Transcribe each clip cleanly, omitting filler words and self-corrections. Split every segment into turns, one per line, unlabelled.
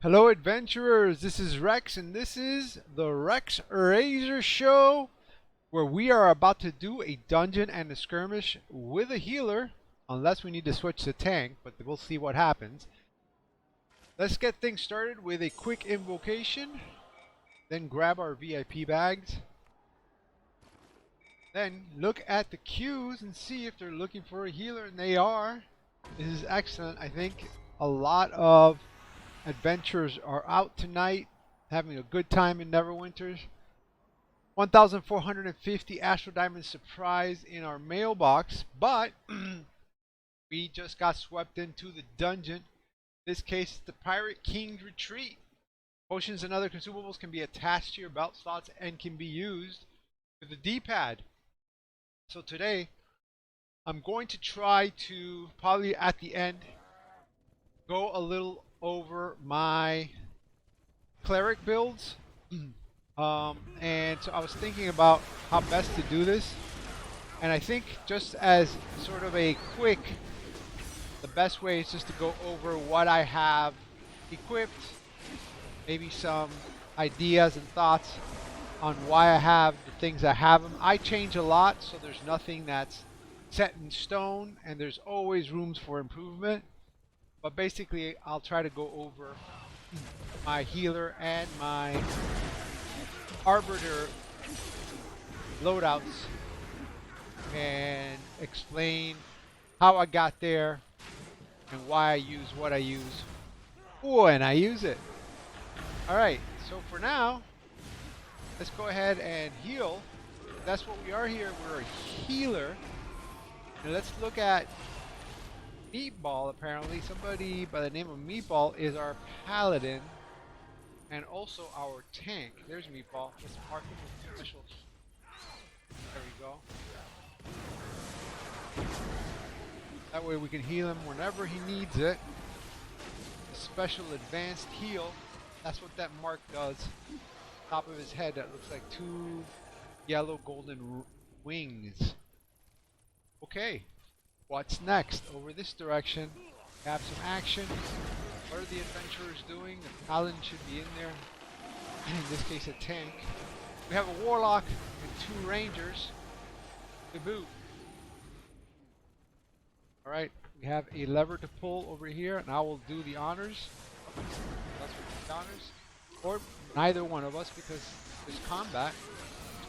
Hello adventurers, this is Rex and this is the Rex Razor Show, where we are about to do a dungeon and a skirmish with a healer, unless we need to switch to tank, but we'll see what happens. Let's get things started with a quick invocation, then grab our VIP bags, then look at the queues and see if they're looking for a healer, and they are. This is excellent. I think a lot of adventurers are out tonight having a good time in Neverwinter. 1,450 Astral Diamond surprise in our mailbox, but we just got swept into the dungeon. In this case, it's the Pirate King's Retreat. Potions and other consumables can be attached to your belt slots and can be used with the D-pad. So today, I'm going to try to, probably at the end, go a little over my Cleric builds. And so I was thinking about how best to do this. And I think just as sort of a quick, the best way is just to go over what I have equipped, maybe some ideas and thoughts on why I have the things I have them. I change a lot, so there's nothing that's set in stone, and there's always rooms for improvement. But basically, I'll try to go over my healer and my arbiter loadouts and explain how I got there and why I use what I use when I use it. Alright, so for now, let's go ahead and heal. That's what we are here. We're a healer. And let's look at Meatball. Apparently somebody by the name of Meatball is our paladin and also our tank. There's Meatball. Let's mark him with special. There we go. That way we can heal him whenever he needs it. A special advanced heal. That's what that mark does. Top of his head, that looks like two yellow golden wings. Okay. What's next? Over this direction, we have some action. What are the adventurers doing? The paladin should be in there. In this case, a tank. We have a warlock and 2 rangers to boot. Alright, we have a lever to pull over here, and I will do the honors. That's what the honors. Or neither one of us, because there's combat.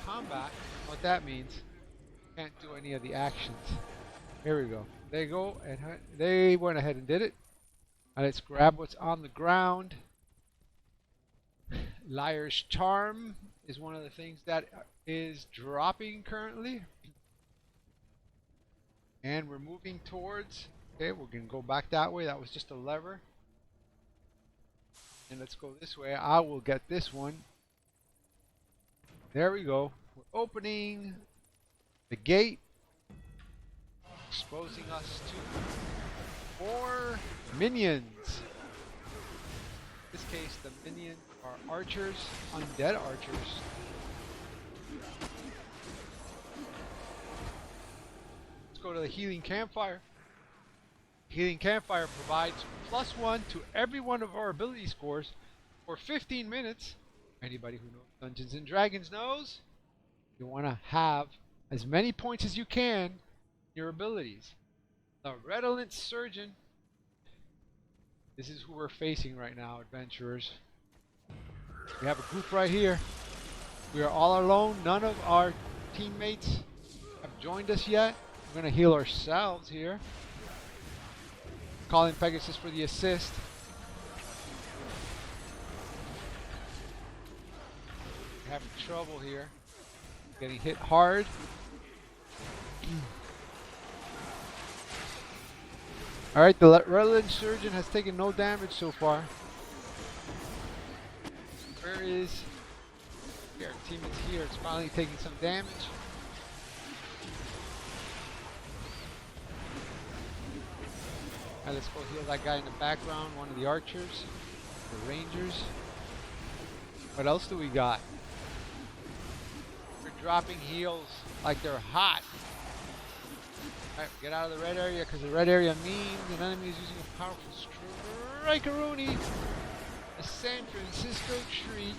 Combat, what that means, can't do any of the actions. Here we go. There you go. And they went ahead and did it. And let's grab what's on the ground. Liar's Charm is one of the things that is dropping currently. And we're moving towards. Okay, we're going to go back that way. That was just a lever. And let's go this way. I will get this one. There we go. We're opening the gate, exposing us to more minions. In this case, the minions are archers, undead archers. Let's go to the healing campfire. Healing campfire provides +1 to every one of our ability scores for 15 minutes. Anybody who knows Dungeons and Dragons knows you want to have as many points as you can your abilities. The Redolent Surgeon. This is who we're facing right now, adventurers. We have a group right here. We are all alone. None of our teammates have joined us yet. We're going to heal ourselves here. Calling Pegasus for the assist. We're having trouble here. Getting hit hard. Alright, the Redolent Surgeon has taken no damage so far. Where is... Here, our team is here. It's finally taking some damage. Alright, let's go heal that guy in the background, one of the archers, the rangers. What else do we got? We're dropping heals like they're hot. Alright, get out of the red area, because the red area means an enemy is using a powerful strikeroonie. a San Francisco treat.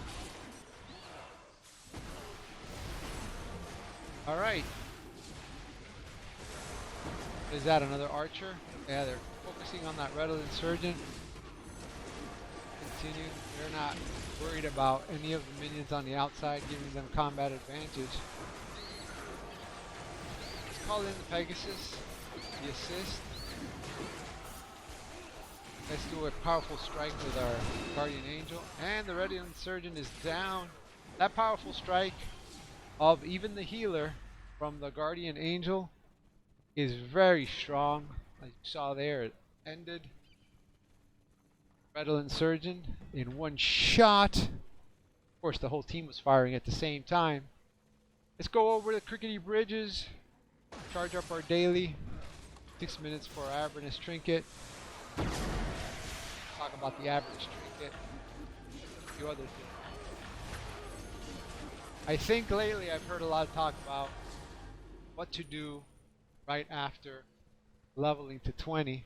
Alright. Is that another archer? Yeah, they're focusing on that Redolent Insurgent. Continue. They're not worried about any of the minions on the outside giving them combat advantage. Let's call in the Pegasus, the assist. Let's do a powerful strike with our Guardian Angel. And the Redolent Insurgent is down. That powerful strike of even the healer from the Guardian Angel is very strong. Like you saw there, it ended Redolent Insurgent in one shot. Of course, the whole team was firing at the same time. Let's go over the crickety bridges. Charge up our daily. 6 minutes for our Avernus Trinket. Talk about the Avernus Trinket. A few other things. I think lately I've heard a lot of talk about what to do right after leveling to 20,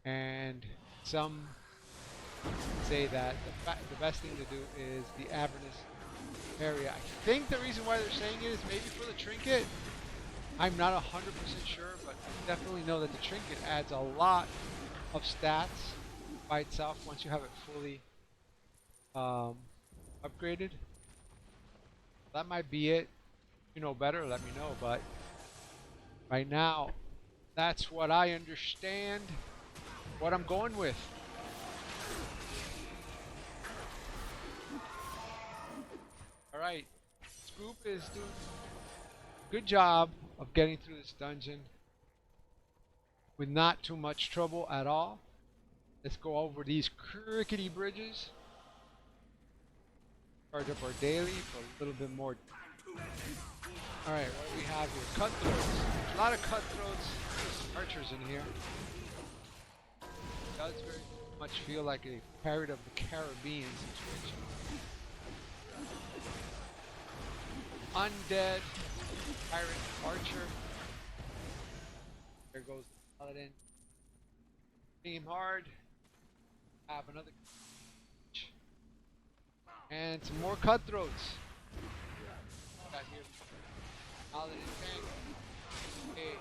and some say that the best thing to do is the Avernus area. I think the reason why they're saying it is maybe for the trinket. I'm not 100% sure, but I definitely know that the trinket adds a lot of stats by itself once you have it fully upgraded. That might be it. If you know better, let me know, but right now that's what I understand, what I'm going with. Alright, Scoop is doing a good job of getting through this dungeon with not too much trouble at all. Let's go over these crickety bridges. Charge up our daily for a little bit more. Alright, what do we have here? Cutthroats. A lot of cutthroats. Archers in here. It does very much feel like a Pirate of the Caribbean situation. Undead pirate archer. There goes the paladin. Aim hard. Have another. And some more cutthroats. Got here. Paladin tank. Okay.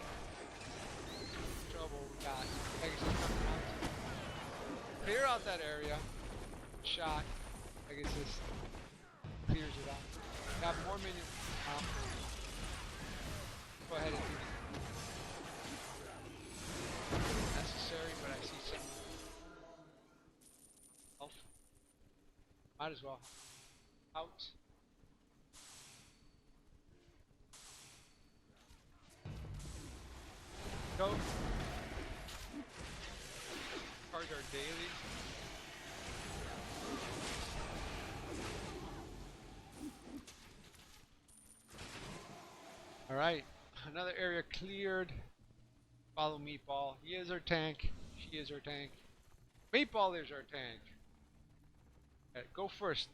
Trouble. We got Pegasus coming out. Clear out that area. Shot. Pegasus clears it out. Got more minions. Go ahead and do it. Necessary, but I see some health. Might as well. Out. Go. Charge our daily. Alright, another area cleared. Follow Meatball. He is our tank. She is our tank. Meatball is our tank. Okay, go first.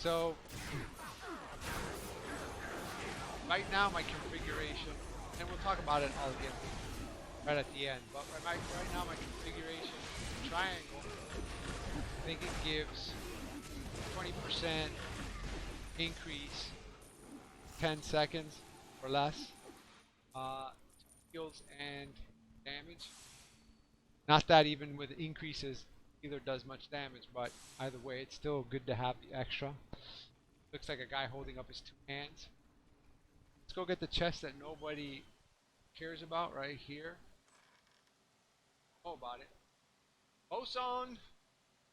So, right now my configuration, and we'll talk about it all again right at the end, but right now my configuration, triangle, I think it gives 20% increase 10 seconds or less skills and damage. Not that even with increases either does much damage, but either way it's still good to have the extra. Looks like a guy holding up his two hands. Let's go get the chest that nobody cares about right here. Know about it. Boson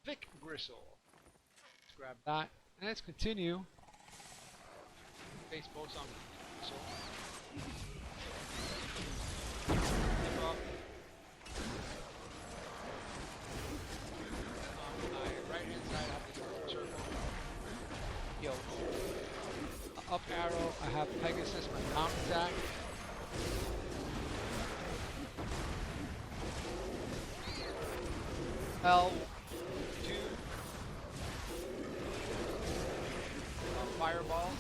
Thick Gristle. Let's grab that. And let's continue. Face Boson Gristle. Flip up. On my right hand side I have the circle. Yo. Up arrow, I have Pegasus, my mount attack. L2. Fireball.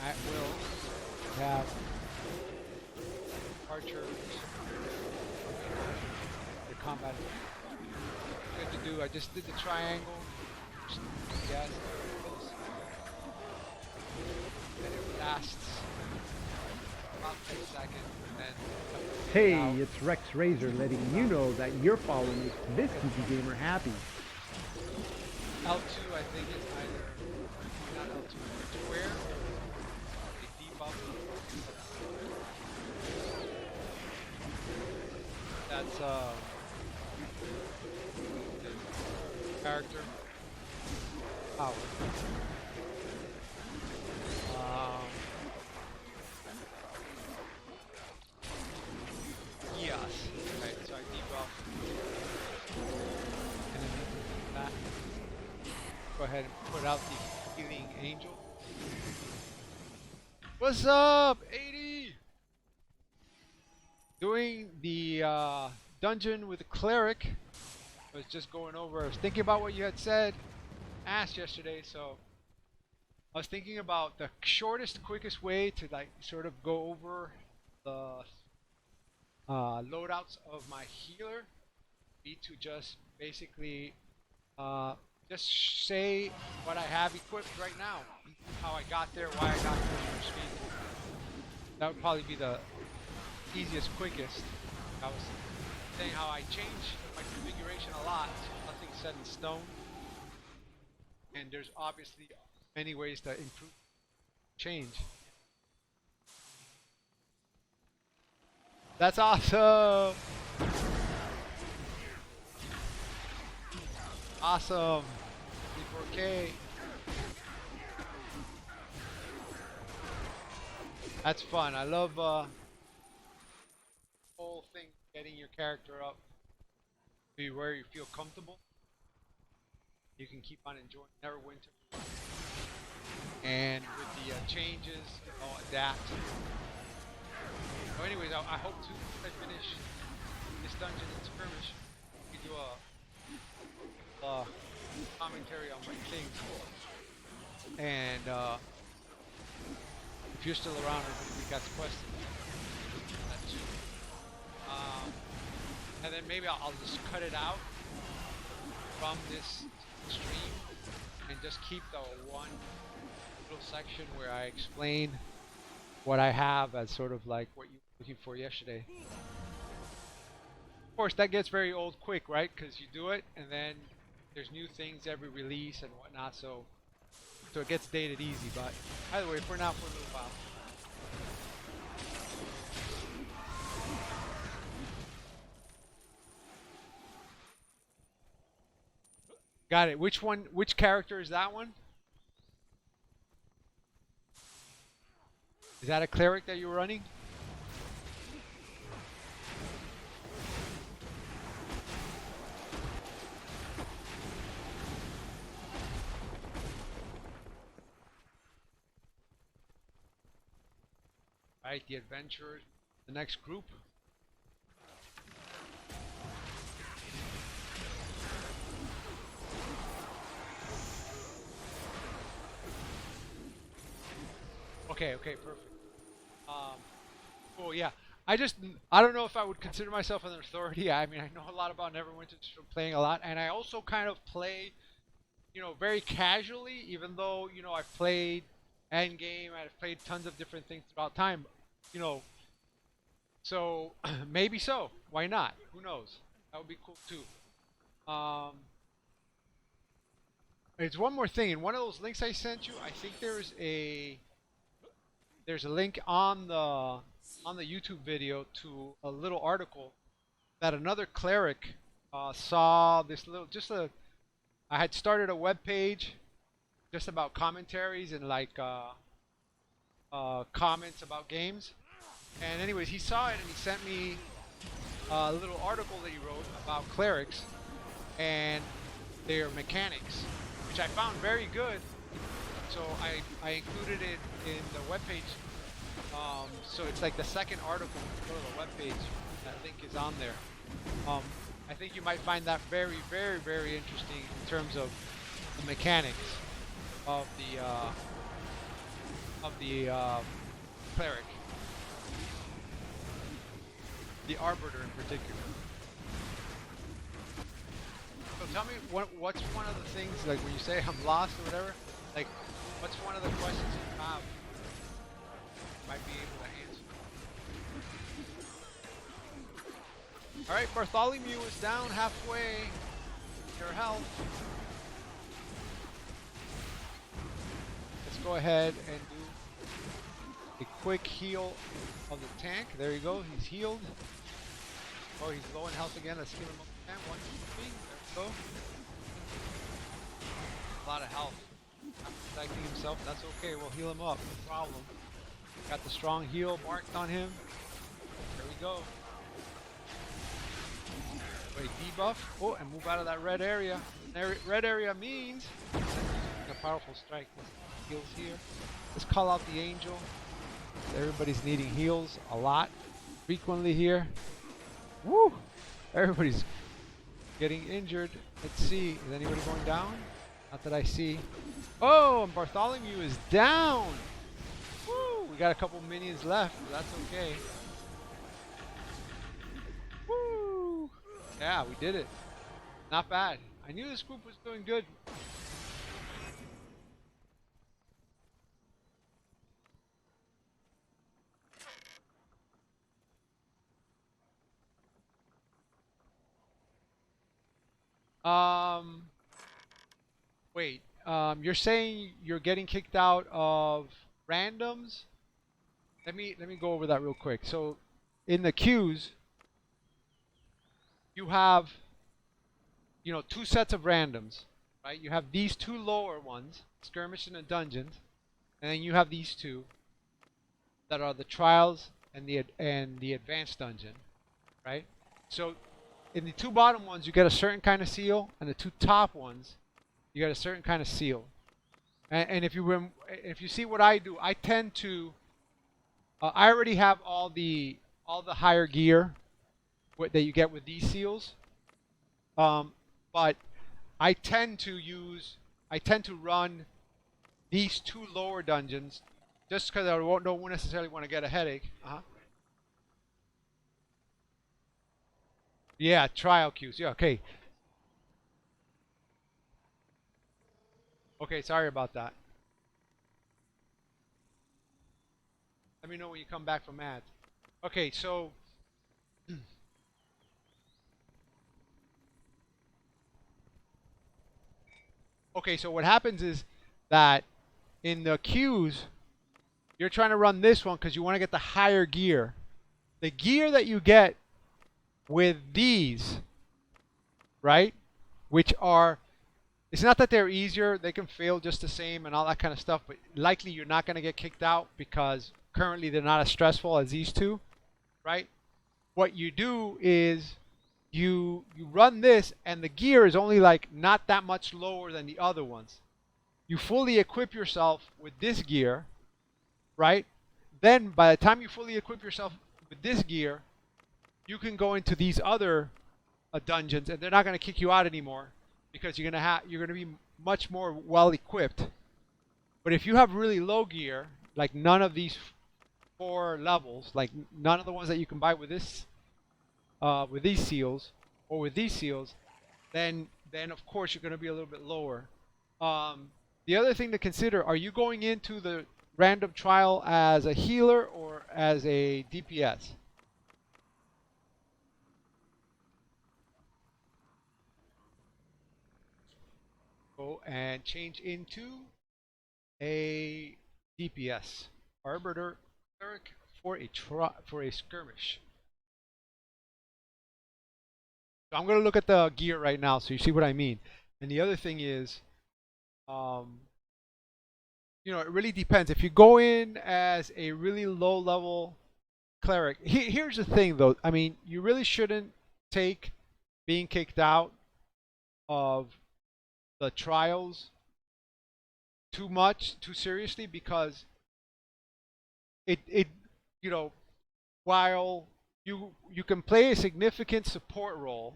I at will. We have archers. The combat is good to do. I just did the triangle. Yes. And it lasts about 10 seconds. And then
Hey, it's Rex Razor letting you know that your follow makes this PC gamer happy.
L2, I think, is either not L2, it's where they debuff. That's character power. Yes. Right, so I debuff. And then that. Go ahead and put out the healing angel. What's up, 80? Doing the dungeon with the cleric. I was just going over. I was thinking about what you had said, asked yesterday. So I was thinking about the shortest, quickest way to like sort of go over the loadouts of my healer. Be to just basically just say what I have equipped right now, how I got there, why I got there, your speed. That would probably be the easiest, quickest. I was saying how I change my configuration a lot, so nothing's set in stone. And there's obviously many ways to improve, change. That's awesome! Awesome! 4K. That's fun. I love whole thing, getting your character up to where you feel comfortable. You can keep on enjoying Neverwinter, and with the changes, adapt. So anyways, I hope to finish this dungeon in Skirmish. We do a commentary on my things, and if you're still around, we got the questions. And then maybe I'll just cut it out from this stream and just keep the one little section where I explain what I have as sort of like what you were looking for yesterday. Of course, that gets very old quick, right? Because you do it and then there's new things every release and whatnot, so it gets dated easy. But either way, for now, for a little while. Got it. Which one? Which character is that one? Is that a cleric that you're running? Right, the adventurers, the next group. Okay, perfect. Cool, yeah. I don't know if I would consider myself an authority. I mean, I know a lot about Neverwinter from playing a lot, and I also kind of play, very casually, even though, I've played endgame, I've played tons of different things throughout time, so maybe so. Why not? Who knows? That would be cool too. There's one more thing. In one of those links I sent you, I think there's a link on the YouTube video to a little article that another cleric saw. This little, I had started a web page just about commentaries and like comments about games. And anyways, he saw it and he sent me a little article that he wrote about clerics and their mechanics, which I found very good. So I included it in the webpage. So it's like the second article. Go to the webpage. That link is on there. I think you might find that very, very, very interesting in terms of the mechanics of of the cleric, the arbiter in particular. So tell me, what's one of the things, like when you say I'm lost or whatever, like what's one of the questions you have? Might be able to answer. All right, Bartholomew is down halfway. Your health. Let's go ahead and do a quick heal of the tank. There you go. He's healed. Oh, he's low in health again. Let's heal him up again. 1, 2, 3. There we go. A lot of health. Not protecting himself. That's okay. We'll heal him up. No problem. Got the strong heal marked on him. There we go. Wait, debuff. Oh, and move out of that red area. Red area means a powerful strike. Heals here. Let's call out the angel. Everybody's needing heals a lot, frequently here. Woo! Everybody's getting injured. Let's see. Is anybody going down? Not that I see. Oh, and Bartholomew is down. Woo! We got a couple minions left, but that's okay. Woo! Yeah, we did it. Not bad. I knew this group was doing good. Wait. You're saying you're getting kicked out of randoms? Let me go over that real quick. So, in the queues, you have, you know, 2 sets of randoms, right? You have these 2 lower ones, skirmish and the dungeons, and then you have these 2 that are the trials and the advanced dungeon, right? So, in the 2 bottom ones, you get a certain kind of seal, and the 2 top ones, you get a certain kind of seal. And if you see what I do, I tend to, I already have all the higher gear that you get with these seals, but I tend to run these 2 lower dungeons just because I don't necessarily want to get a headache. Yeah, trial queues. Yeah, okay. Okay, sorry about that. Let me know when you come back from ads. Okay, so okay, so what happens is that in the queues, you're trying to run this one because you want to get the higher gear. The gear that you get with these, right, which are, it's not that they're easier, they can fail just the same and all that kind of stuff, but likely you're not going to get kicked out because currently they're not as stressful as these 2, right? What you do is you run this, and the gear is only like not that much lower than the other ones. You fully equip yourself with this gear, right? Then by the time you fully equip yourself with this gear, you can go into these other dungeons, and they're not going to kick you out anymore because you're going to be much more well equipped. But if you have really low gear, like none of these 4 levels, like none of the ones that you can buy with this, with these seals or with these seals, then of course you're going to be a little bit lower. The other thing to consider: are you going into the random trial as a healer or as a DPS? Go and change into a DPS, arbiter, cleric for a skirmish. So I'm going to look at the gear right now so you see what I mean. And the other thing is, you know, it really depends. If you go in as a really low level cleric, here's the thing though. I mean, you really shouldn't take being kicked out of the trials too seriously, because it you know, while you can play a significant support role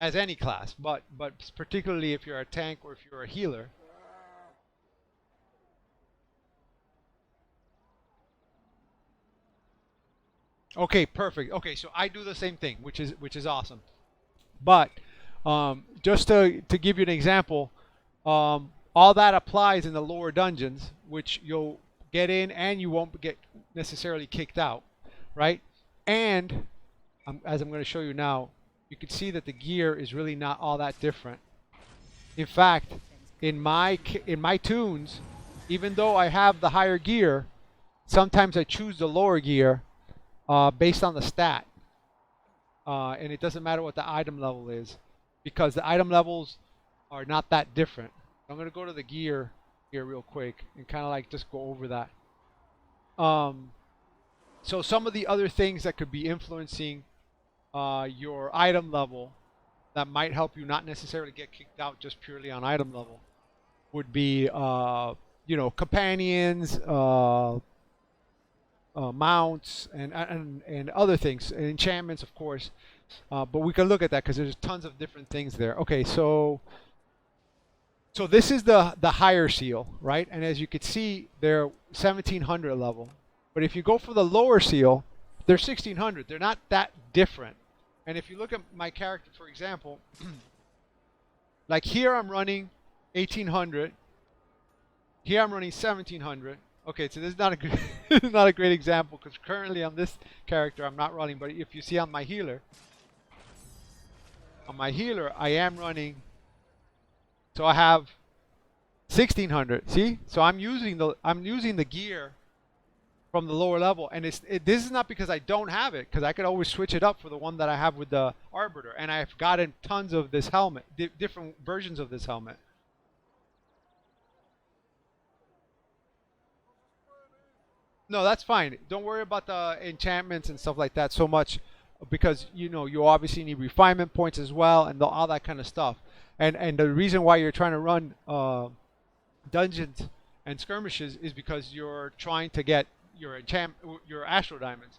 as any class, but particularly if you're a tank or if you're a healer, Okay, perfect. Okay, so I do the same thing, which is awesome. But just to give you an example, all that applies in the lower dungeons, which you'll get in and you won't get necessarily kicked out, right? And as I'm going to show you now, you can see that the gear is really not all that different. In fact, in my tunes, even though I have the higher gear, sometimes I choose the lower gear based on the stat. And it doesn't matter what the item level is, because the item levels are not that different. I'm going to go to the gear here real quick and kind of like just go over that. So some of the other things that could be influencing your item level that might help you not necessarily get kicked out just purely on item level would be, companions, mounts, and other things, and enchantments, of course. But we can look at that because there's tons of different things there. Okay, so this is the higher seal, right? And as you can see, they're 1700 level. But if you go for the lower seal, they're 1600. They're not that different. And if you look at my character, for example, like here I'm running 1800. Here I'm running 1700. Okay, so this is not a good, not a great example because currently on this character I'm not running. But if you see on my healer, I am running. So I have 1600. See? So I'm using the gear from the lower level, and this is not because I don't have it, because I could always switch it up for the one that I have with the Arbiter, and I've gotten tons of this helmet, different versions of this helmet. No, that's fine. Don't worry about the enchantments and stuff like that so much, because you obviously need refinement points as well, and all that kind of stuff. And the reason why you're trying to run dungeons and skirmishes is because you're trying to get your Astral Diamonds.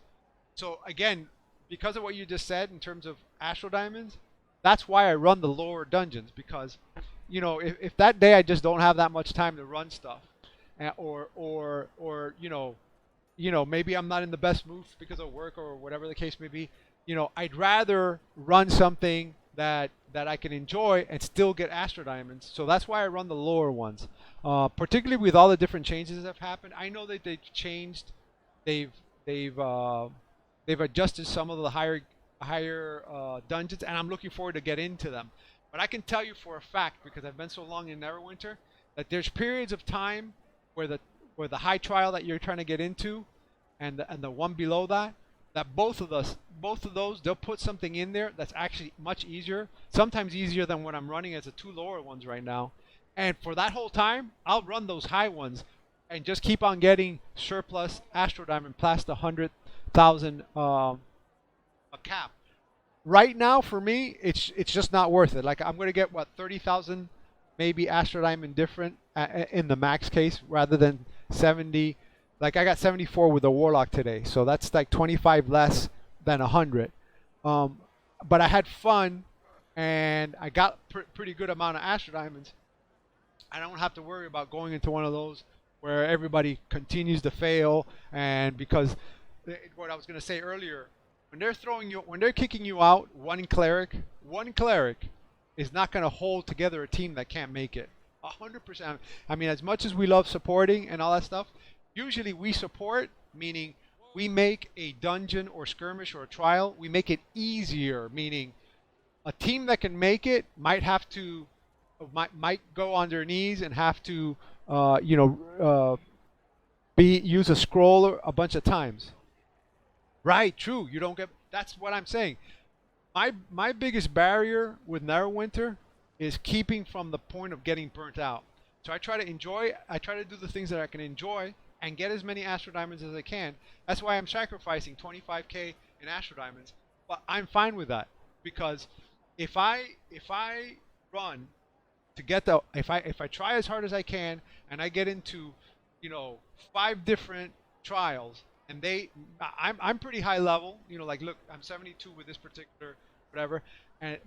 So again, because of what you just said in terms of Astral Diamonds, that's why I run the lower dungeons, because if that day I just don't have that much time to run stuff, or maybe I'm not in the best mood because of work or whatever the case may be, I'd rather run something that I can enjoy and still get Astral Diamonds. So that's why I run the lower ones. Particularly with all the different changes that have happened. I know that they've changed, they've adjusted some of the higher dungeons, and I'm looking forward to get into them. But I can tell you for a fact, because I've been so long in Neverwinter, that there's periods of time where the high trial that you're trying to get into, and the one below that both of those, they'll put something in there that's actually much easier, sometimes easier than what I'm running as the two lower ones right now. And for that whole time, I'll run those high ones and just keep on getting surplus Astral Diamond past the 100,000 a cap. Right now, for me, it's just not worth it. Like, I'm going to get, 30,000 maybe Astral Diamond different in the max case, rather than 70. Like, I got 74 with the Warlock today, so that's like 25 less than 100. But I had fun, and I got pretty good amount of Astral Diamonds. I don't have to worry about going into one of those where everybody continues to fail, and because what I was going to say earlier, when they're kicking you out, one cleric is not going to hold together a team that can't make it. 100%. I mean, as much as we love supporting and all that stuff, usually we support, meaning we make a dungeon or skirmish or a trial, we make it easier, meaning a team that can make it might go on their knees and have to use a scroll a bunch of times. Right, true. You don't get. That's what I'm saying. My biggest barrier with Neverwinter is keeping from the point of getting burnt out. So I try to do the things that I can enjoy and get as many Astral Diamonds as I can. That's why I'm sacrificing 25k in Astral Diamonds. But I'm fine with that, because if I run to get if I try as hard as I can and I get into 5 different trials, and I'm pretty high level, like, look, I'm 72 with this particular whatever,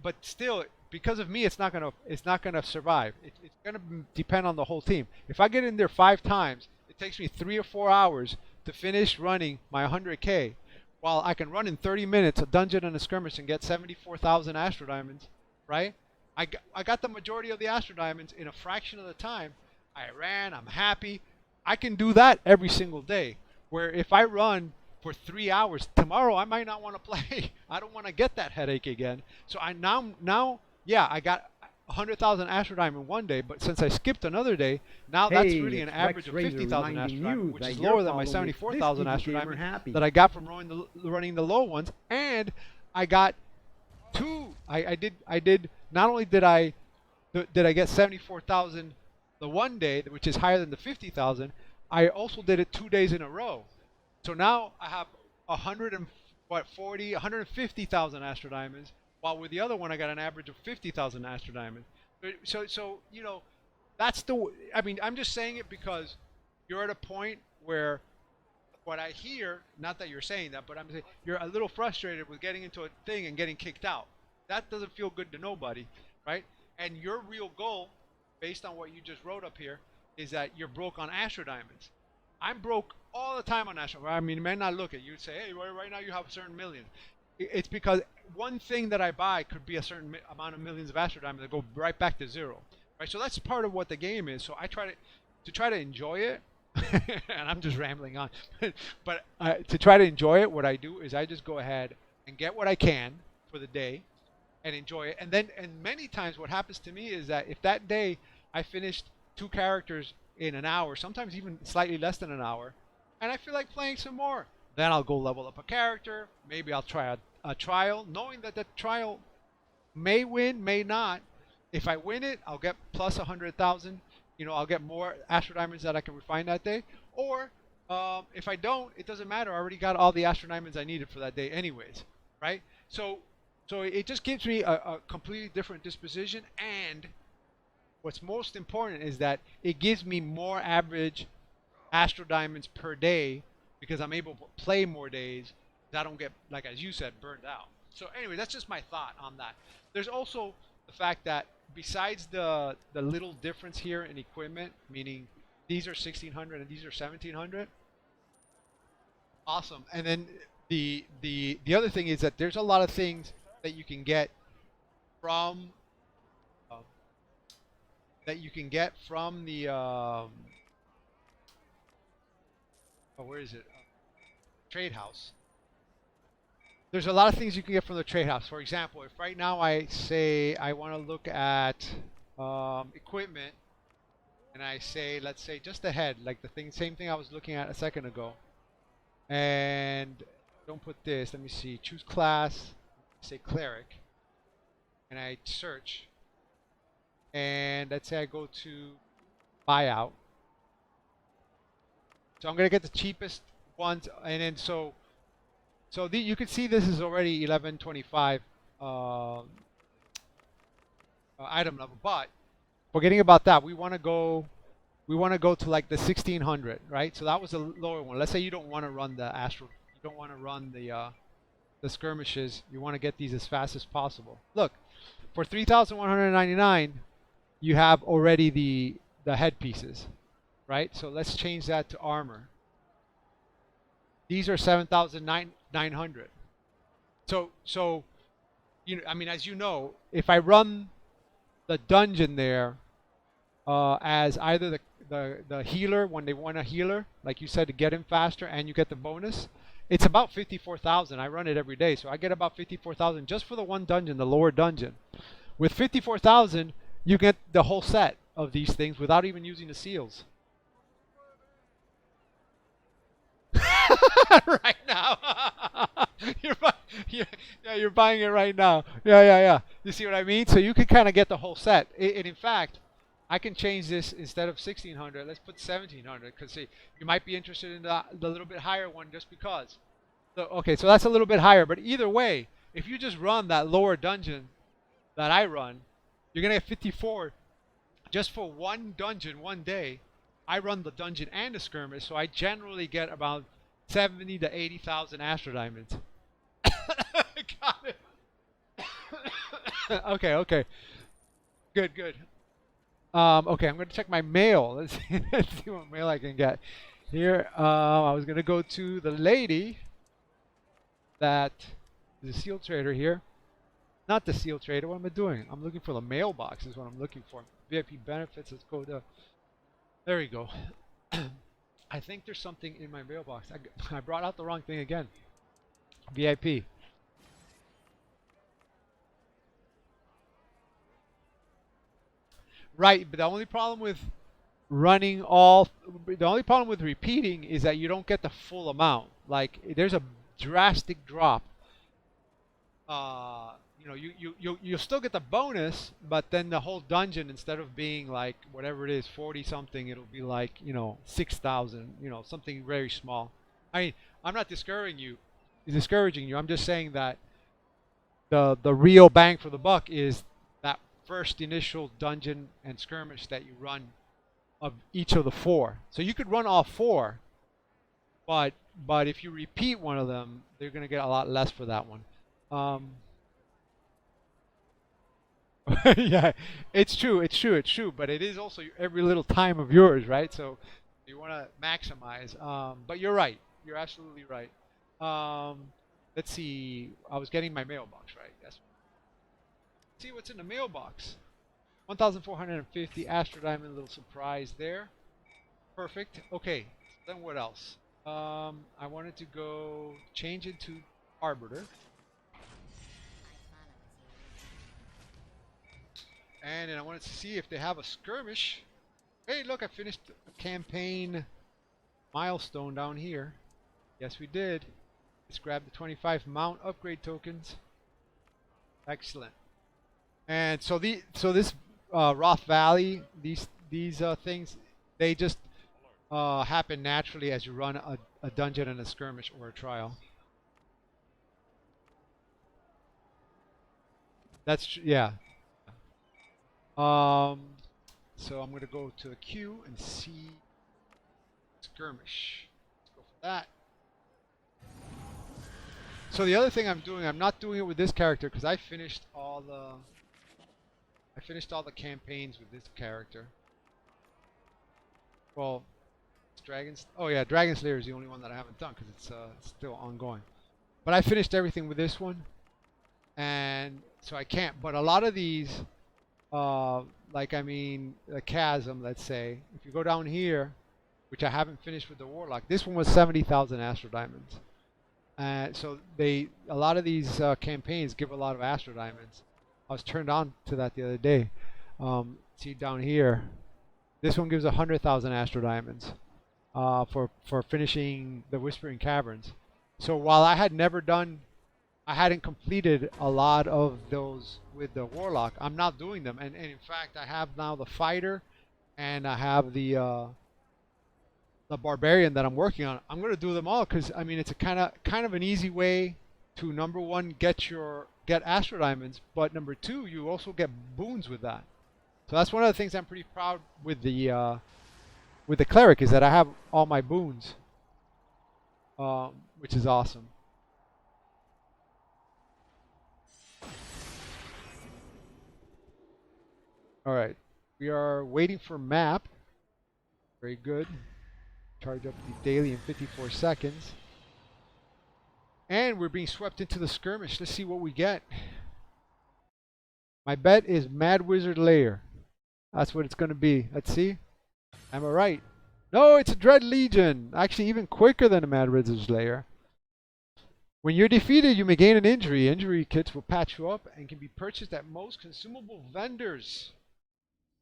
but still, because of me, it's not gonna survive. It's gonna depend on the whole team. If I get in there 5 times, it takes me 3 or 4 hours to finish running my 100k. while I can run in 30 minutes a dungeon and a skirmish and get 74,000 Astro Diamonds, right? I got the majority of the Astro Diamonds in a fraction of the time. I ran, I'm happy. I can do that every single day. Where if I run for 3 hours, tomorrow I might not want to play. I don't want to get that headache again. So I now, yeah, I got 100,000 Astro Diamond one day, but since I skipped another day, now that's really an average of 50,000 Astro Diamond, which is lower than my 74,000 Astro Diamond that I got from running the low ones. And I got two. I did. Not only did I get 74,000 the one day, which is higher than the 50,000, I also did it 2 days in a row. So now I have 150,000 Astro Diamonds, while with the other one I got an average of 50,000 Astro Diamonds. So you know, that's the. I mean, I'm just saying it because you're at a point where what I hear, not that you're saying that, but I'm saying you're a little frustrated with getting into a thing and getting kicked out. That doesn't feel good to nobody, right? And your real goal, based on what you just wrote up here, is that you're broke on Astro Diamonds. I'm broke all the time on Astro. I mean, you may not look at you say, hey, right now you have a certain million. It's because one thing that I buy could be a certain amount of millions of Astro Diamonds that go right back to zero, right? So that's part of what the game is. So I try to enjoy it, and I'm just rambling on. But to try to enjoy it, what I do is I just go ahead and get what I can for the day, and enjoy it. And many times what happens to me is that if that day I finished 2 characters in an hour, sometimes even slightly less than an hour, and I feel like playing some more, then I'll go level up a character. Maybe I'll try a trial, knowing that the trial may win, may not. If I win it, I'll get plus 100,000. You know, I'll get more Astro Diamonds that I can refine that day. Or if I don't, it doesn't matter. I already got all the Astro Diamonds I needed for that day anyways, right? So it just gives me a completely different disposition, and what's most important is that it gives me more average Astro Diamonds per day because I'm able to play more days. I don't get, like as you said, burned out. So anyway, that's just my thought on that. There's also the fact that besides the little difference here in equipment, meaning these are 1600 and these are 1700. Awesome. And then the other thing is that there's a lot of things that you can get from the where is it? Trade house. There's a lot of things you can get from the trade house. For example, if right now I say I want to look at equipment, and I say, let's say just the head, like same thing I was looking at a second ago, and don't put this. Let me see. Choose class. Say Cleric, and I search, and let's say I go to buyout. So I'm gonna get the cheapest ones, and then so you can see this is already 1125 item level. But forgetting about that, we want to go to like the 1600, right? So that was a lower one. Let's say you don't want to run the Astro, you don't want to run the skirmishes. You want to get these as fast as possible. Look, for 3,199, you have already the headpieces, right? So let's change that to armor. These are 7,900. So you know, I mean, as you know, if I run the dungeon there as either the healer, when they want a healer, like you said, to get him faster, and you get the bonus, it's about 54,000. I run it every day, so I get about 54,000 just for the one dungeon, the lower dungeon. With 54,000, you get the whole set of these things without even using the seals. Right now. You're buying it right now. Yeah. You see what I mean? So you can kind of get the whole set. And in fact, I can change this instead of 1600. Let's put 1700 because you might be interested in the little bit higher one just because. So, okay, so that's a little bit higher. But either way, if you just run that lower dungeon that I run, you're going to get 54 just for one dungeon one day. I run the dungeon and the skirmish, so I generally get about 70 to 80,000 Astro Diamonds. Got it. Okay. Good. Okay, I'm going to check my mail. Let's see what mail I can get. Here, I was going to go to the lady. that the seal trader here. Not the seal trader. What am I doing? I'm looking for the mailbox. Is what I'm looking for. VIP benefits. Let's go to. There we go. I think there's something in my mailbox. I brought out the wrong thing again. VIP. Right, but the only problem with repeating is that you don't get the full amount. Like there's a drastic drop. You know, you'll still get the bonus, but then the whole dungeon, instead of being like whatever it is, 40 something, it'll be like, you know, 6,000. You know, something very small. I mean, I'm not discouraging you. I'm just saying that the real bang for the buck is that first initial dungeon and skirmish that you run of each of the 4. So you could run all 4, but if you repeat one of them, they're going to get a lot less for that one. Yeah, it's true, but it is also every little time of yours, right? So you want to maximize. But you're right. You're absolutely right. Let's see. I was getting my mailbox, right? Yes. See what's in the mailbox. 1,450 Astro Diamond, little surprise there. Perfect. Okay, then what else? I wanted to go change into Arbiter. And then I wanted to see if they have a skirmish. Hey, look, I finished a campaign milestone down here. Yes, we did. Let's grab the 25 mount upgrade tokens. Excellent. And so this Roth Valley, these things, they just happen naturally as you run a dungeon and a skirmish or a trial. That's yeah. So I'm going to go to a queue and see skirmish. Let's go for that. So the other thing I'm doing, I'm not doing it with this character because I finished all the campaigns with this character. Well, it's Dragon Slayer is the only one that I haven't done because it's still ongoing. But I finished everything with this one, and so I can't. But a lot of these, like the Chasm, let's say, if you go down here, which I haven't finished with the Warlock, this one was 70,000 Astro Diamonds. So a lot of these campaigns give a lot of Astro Diamonds. I was turned on to that the other day. See down here, this one gives 100,000 Astro Diamonds for finishing the Whispering Caverns. So while I hadn't completed a lot of those with the Warlock, I'm not doing them. And in fact, I have now the Fighter, and I have the Barbarian that I'm working on. I'm going to do them all because I mean it's a kind of an easy way to, number one, get Astro Diamonds, but number two, you also get boons with that. So that's one of the things I'm pretty proud with the Cleric, is that I have all my boons, which is awesome. All right, we are waiting for map. Very good. Charge up the daily in 54 seconds. And we're being swept into the skirmish. Let's see what we get. My bet is Mad Wizard Lair. That's what it's going to be. Let's see. Am I right? No, it's a Dread Legion. Actually, even quicker than a Mad Wizard's Lair. When you're defeated, you may gain an injury. Injury kits will patch you up and can be purchased at most consumable vendors.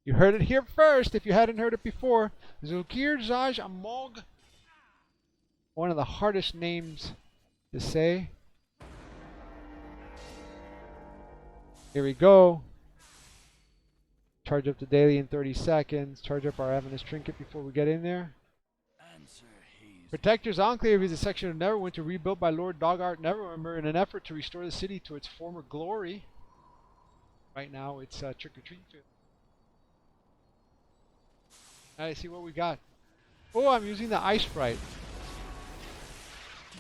You heard it here first if you hadn't heard it before. Zulkir Zaj Amog. One of the hardest names to say. Here we go. Charge up the daily in 30 seconds. Charge up our Ravenous Trinket before we get in there. Protector's Enclave is a section of Neverwinter rebuilt by Lord Dogart Neverwinter in an effort to restore the city to its former glory. Right now it's trick-or-treat field. Alright, see what we got. Oh, I'm using the Ice Sprite.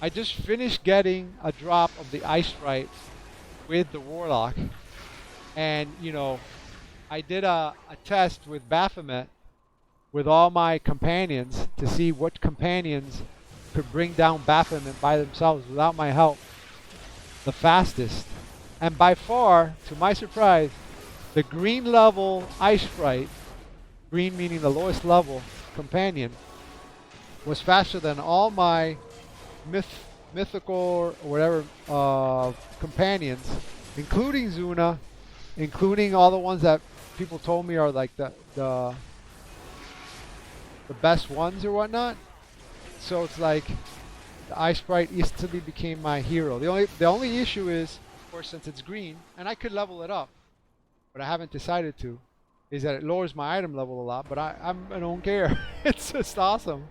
I just finished getting a drop of the Ice Sprite with the Warlock. And, you know, I did a test with Baphomet with all my companions to see what companions could bring down Baphomet by themselves without my help. the fastest. And by far, to my surprise, the green level ice sprite, green meaning the lowest level companion, was faster than all my mythical or whatever companions, including Zuna, including all the ones that people told me are like the best ones or whatnot. So it's like the ice sprite instantly became my hero. The only issue is, of course, since it's green, and I could level it up, but I haven't decided to, is that it lowers my item level a lot. But I don't care. It's just awesome,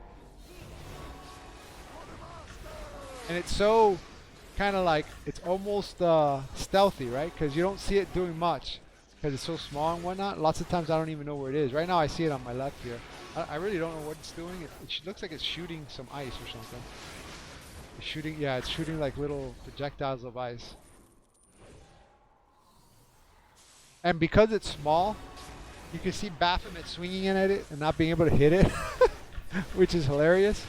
and it's so kind of like it's almost stealthy, right? Because you don't see it doing much because it's so small and whatnot. Lots of times I don't even know where it is. Right now I see it on my left here. I really don't know what it's doing. It looks like it's shooting some ice or something. It's shooting, yeah, it's shooting like little projectiles of ice. And because it's small, you can see Baphomet swinging in at it and not being able to hit it, which is hilarious.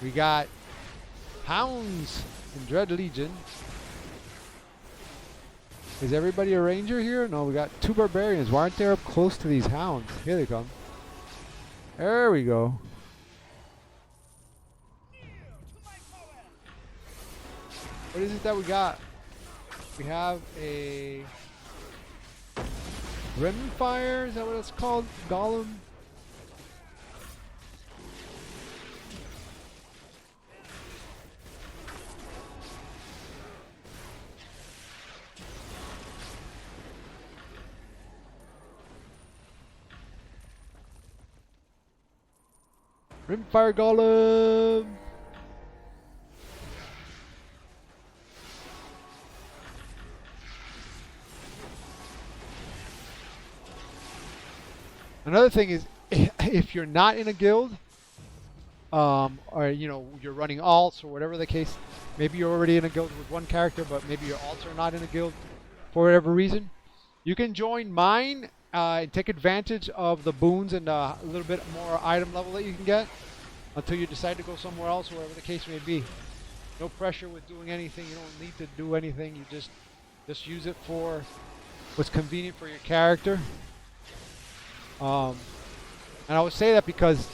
We got Hounds in Dread Legion. Is everybody a ranger here? No, we got 2 barbarians. Why aren't they up close to these hounds? Here they come. There we go. What is it that we got? We have a Rimfire, is that what it's called? Golem? Rimfire Golem! Another thing is, if you're not in a guild, or you know, you're running alts or whatever the case, maybe you're already in a guild with one character, but maybe your alts are not in a guild for whatever reason, you can join mine and take advantage of the boons and a little bit more item level that you can get until you decide to go somewhere else, or whatever the case may be. No pressure with doing anything. You don't need to do anything. You just use it for what's convenient for your character. And I would say that because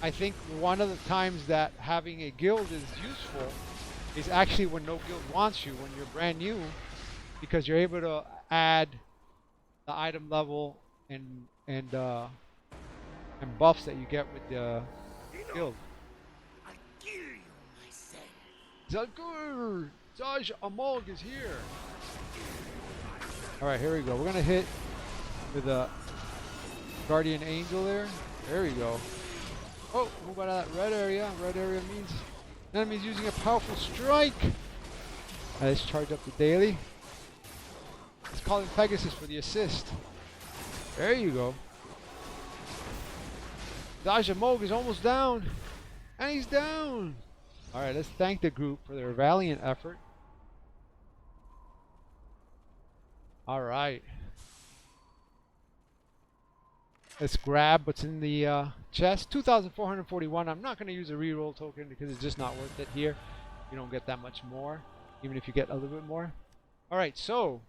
I think one of the times that having a guild is useful is actually when no guild wants you, when you're brand new, because you're able to add the item level and buffs that you get with the guild.
I kill you, I say.
Zalgur! Zaj Amog is here! Alright, here we go. We're gonna hit with a Guardian Angel there. There we go. Oh, move out of that red area. Red area means enemy's using a powerful strike. Let's charge up the daily. Let's call in Pegasus for the assist. There you go. Daja Mog is almost down. And he's down. Alright, let's thank the group for their valiant effort. Alright. Let's grab what's in the chest. 2,441. I'm not going to use a reroll token because it's just not worth it here. You don't get that much more, even if you get a little bit more. Alright, so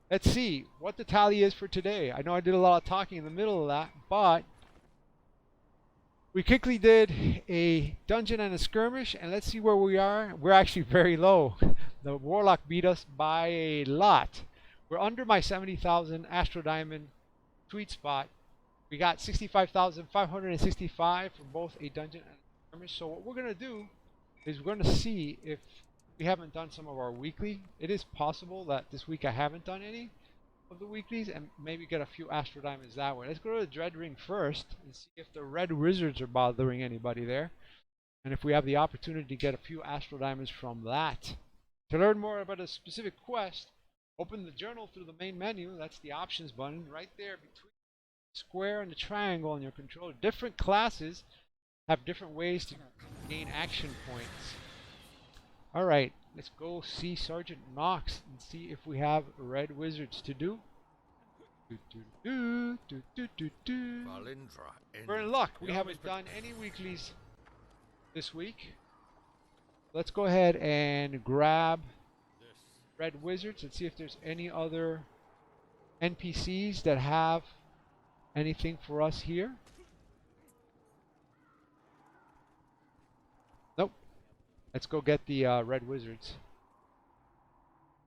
let's see what the tally is for today. I know I did a lot of talking in the middle of that, but we quickly did a dungeon and a skirmish, and let's see where we are. We're actually very low. The Warlock beat us by a lot. We're under my 70,000 Astro Diamond sweet spot. We got 65,565 for both a dungeon and a skirmish. So what we're going to do is we're going to see if we haven't done some of our weekly. It is possible that this week I haven't done any of the weeklies, and maybe get a few Astro Diamonds that way. Let's go to the Dread Ring first and see if the Red Wizards are bothering anybody there, and if we have the opportunity to get a few Astro Diamonds from that. To learn more about a specific quest, open the journal through the main menu. That's the options button right there between the square and the triangle on your controller. Different classes have different ways to gain action points. Alright, let's go see Sergeant Knox and see if we have Red Wizards to do. We're in luck. We haven't done any weeklies this week. Let's go ahead and grab Red Wizards and see if there's any other NPCs that have anything for us here. Nope. Let's go get the Red Wizards.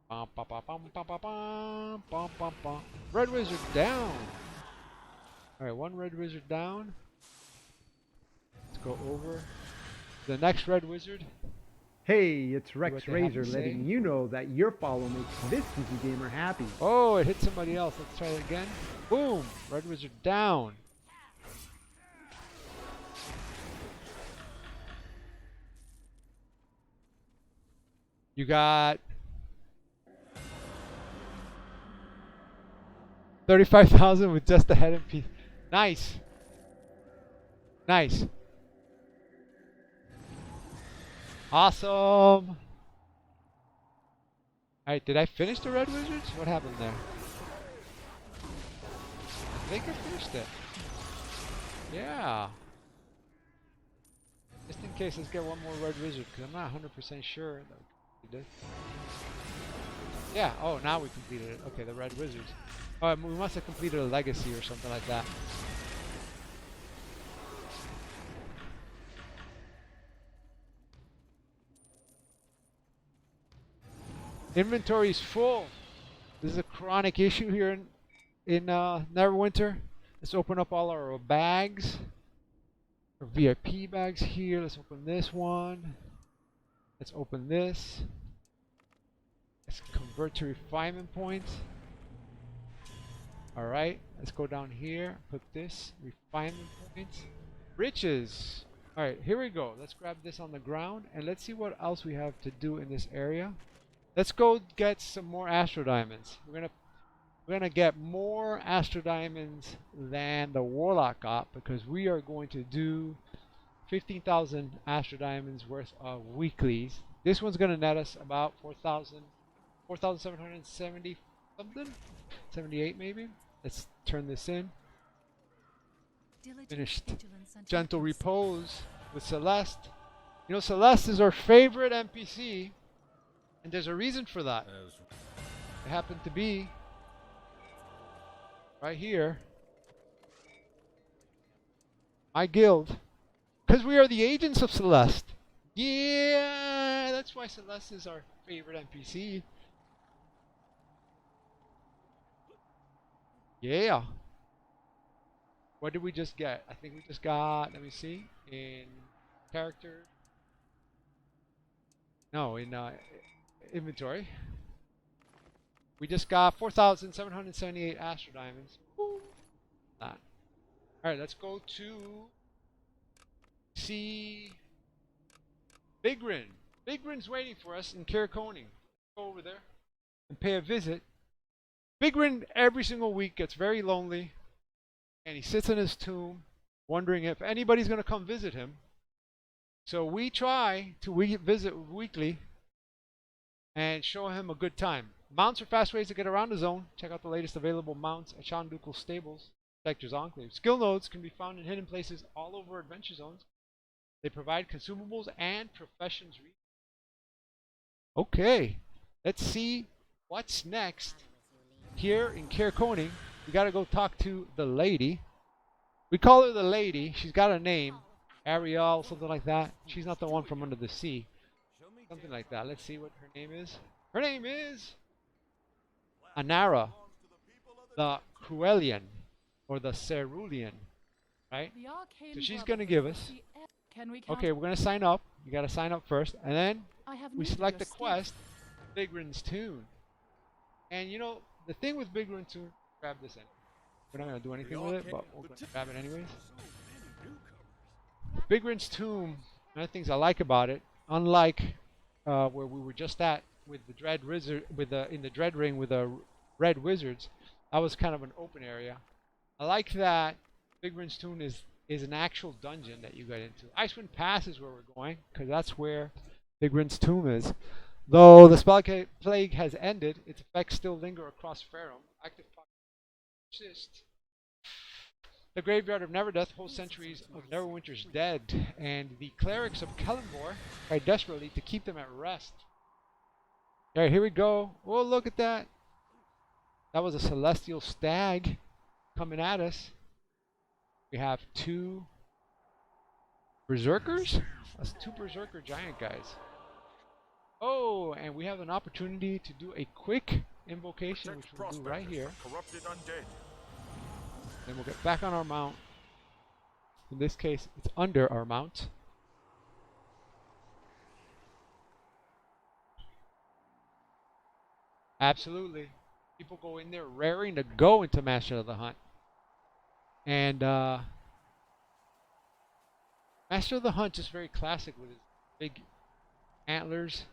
Bum, bum, bum, bum, bum, bum, bum, bum, bum, bum. Red Wizard down. Alright, one Red Wizard down. Let's go over to the next Red Wizard.
Hey, it's
What
Rex
they have
Razor
to
letting
say.
you know that your follow makes this PC gamer happy.
Oh, it hit somebody else. Let's try it again. Boom! Red Wizard down. You got 35,000 with just the head and piece. Nice. Nice. Awesome. Alright, did I finish the Red Wizards? What happened there? I think I finished it. Yeah. Just in case, let's get one more Red Wizard, because I'm not 100% sure that we did. Yeah, oh, now we completed it. Okay, the Red Wizards. Oh, we must have completed a legacy or something like that. Inventory is full. This is a chronic issue here in Neverwinter. Let's open up all our bags. Our VIP bags here. Let's open this one. Let's open this. Let's convert to refinement points. Alright, let's go down here. Put this. Refinement points. Riches. Alright, here we go. Let's grab this on the ground and let's see what else we have to do in this area. Let's go get some more Astro Diamonds. We're gonna get more Astro Diamonds than the Warlock got because we are going to do 15,000 Astro Diamonds worth of weeklies. This one's gonna net us about 4,770 something, 78 maybe. Let's turn this in. Finished. Gentle Repose with Celeste. You know, Celeste is our favorite NPC. And there's a reason for that. It happened to be right here. My guild. Because we are the agents of Celeste. Yeah, that's why Celeste is our favorite NPC. Yeah. What did we just get? I think we just got, let me see, in character. No, in inventory. We just got 4,778 Astro Diamonds. Woo. That. Alright, let's go to see Bigrin. Bigrin's waiting for us in Kirikoning. Go over there and pay a visit. Bigrin every single week gets very lonely and he sits in his tomb wondering if anybody's going to come visit him. So we try to visit weekly and show him a good time. Mounts are fast ways to get around the zone. Check out the latest available mounts at Sean Dukel's stables, Spectre's Enclave. Skill nodes can be found in hidden places all over adventure zones. They provide consumables and professions. Okay, let's see what's next. Here in Kirikoning, we gotta go talk to the lady. We call her the lady. She's got a name, Ariel, something like that. She's not the one from under the sea. Something like that. Let's see what her name is. Her name is Anara, the Cruelian, or the Cerulean, right? So she's going to give us. Okay, we're going to sign up. You got to sign up first, and then we select the quest, Bigrin's Tune. And you know, the thing with Bigrin's Tune, grab this in. We're not going to do anything with it, but we're going to grab it anyways. Bigrin's Tomb, one of the things I like about it, unlike where we were just at with the Dread Wizard, in the Dread Ring with the Red Wizards, that was kind of an open area. I like that Bigrin's Tomb is an actual dungeon that you get into. Icewind Pass is where we're going, because that's where Bigrin's Tomb is. Though the spell plague has ended, its effects still linger across Faerûn. Active pocket persist. The graveyard of Neverdeath holds centuries of Neverwinter's dead, and the clerics of Kellenbor try desperately to keep them at rest. Alright, here we go. Oh, look at that. That was a celestial stag coming at us. We have 2 berserkers? That's 2 berserker giant guys. Oh, and we have an opportunity to do a quick invocation, which we'll do right here.
Corrupted undead.
Then we'll get back on our mount. In this case, it's under our mount. Absolutely. People go in there raring to go into Master of the Hunt. And Master of the Hunt is very classic with his big antlers.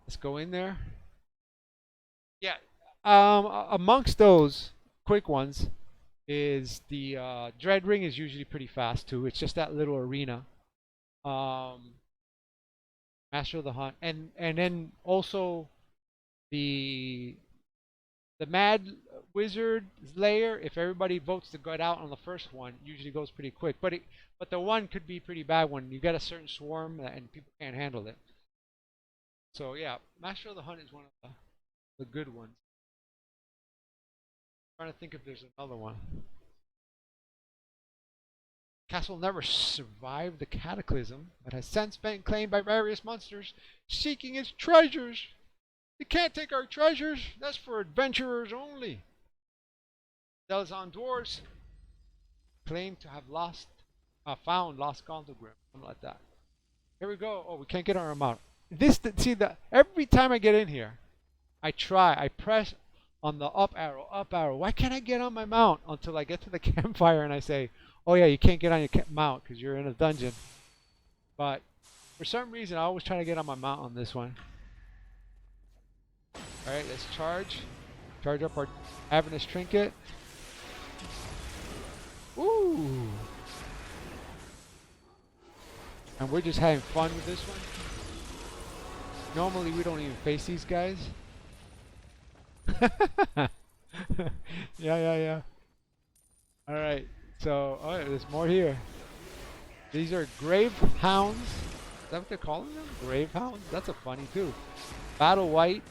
Let's go in there. Yeah. Amongst those quick ones is the Dread Ring is usually pretty fast too. It's just that little arena. Master of the Hunt, and then also the Mad Wizard layer. If everybody votes to get out on the first one, usually goes pretty quick. But the one could be pretty bad when you get a certain swarm and people can't handle it. So yeah, Master of the Hunt is one of the good ones. I'm trying to think if there's another one. Castle never survived the cataclysm, but has since been claimed by various monsters seeking its treasures. You can't take our treasures. That's for adventurers only. Delazon dwarves claim to have found lost Gondogrim, something like that. Here we go. Oh, we can't get our mount. Every time I get in here, I press on the up arrow. Why can't I get on my mount until I get to the campfire and I say, oh yeah, you can't get on your mount because you're in a dungeon. But for some reason, I always try to get on my mount on this one. Alright, let's charge. Charge up our Avernus Trinket. Ooh! And we're just having fun with this one. Normally we don't even face these guys. Yeah. Alright, so there's more here. These are Grave Hounds. Is that what they're calling them? Grave Hounds? That's a funny too. Battle White.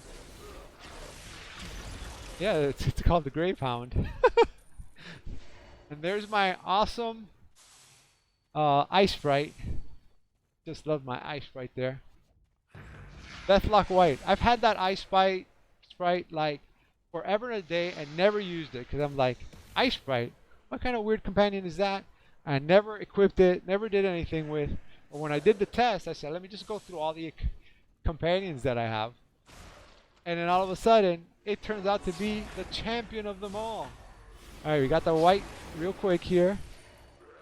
Yeah, it's called the Grave Hound. And there's my awesome Ice Sprite. Just love my Ice Sprite there. Deathlock White. I've had that Ice Sprite like forever and a day and never used it because I'm like, Ice Sprite? What kind of weird companion is that? I never equipped it, never did anything with. But when I did the test, I said, let me just go through all the companions that I have. And then all of a sudden, it turns out to be the champion of them all. Alright, we got the white real quick here.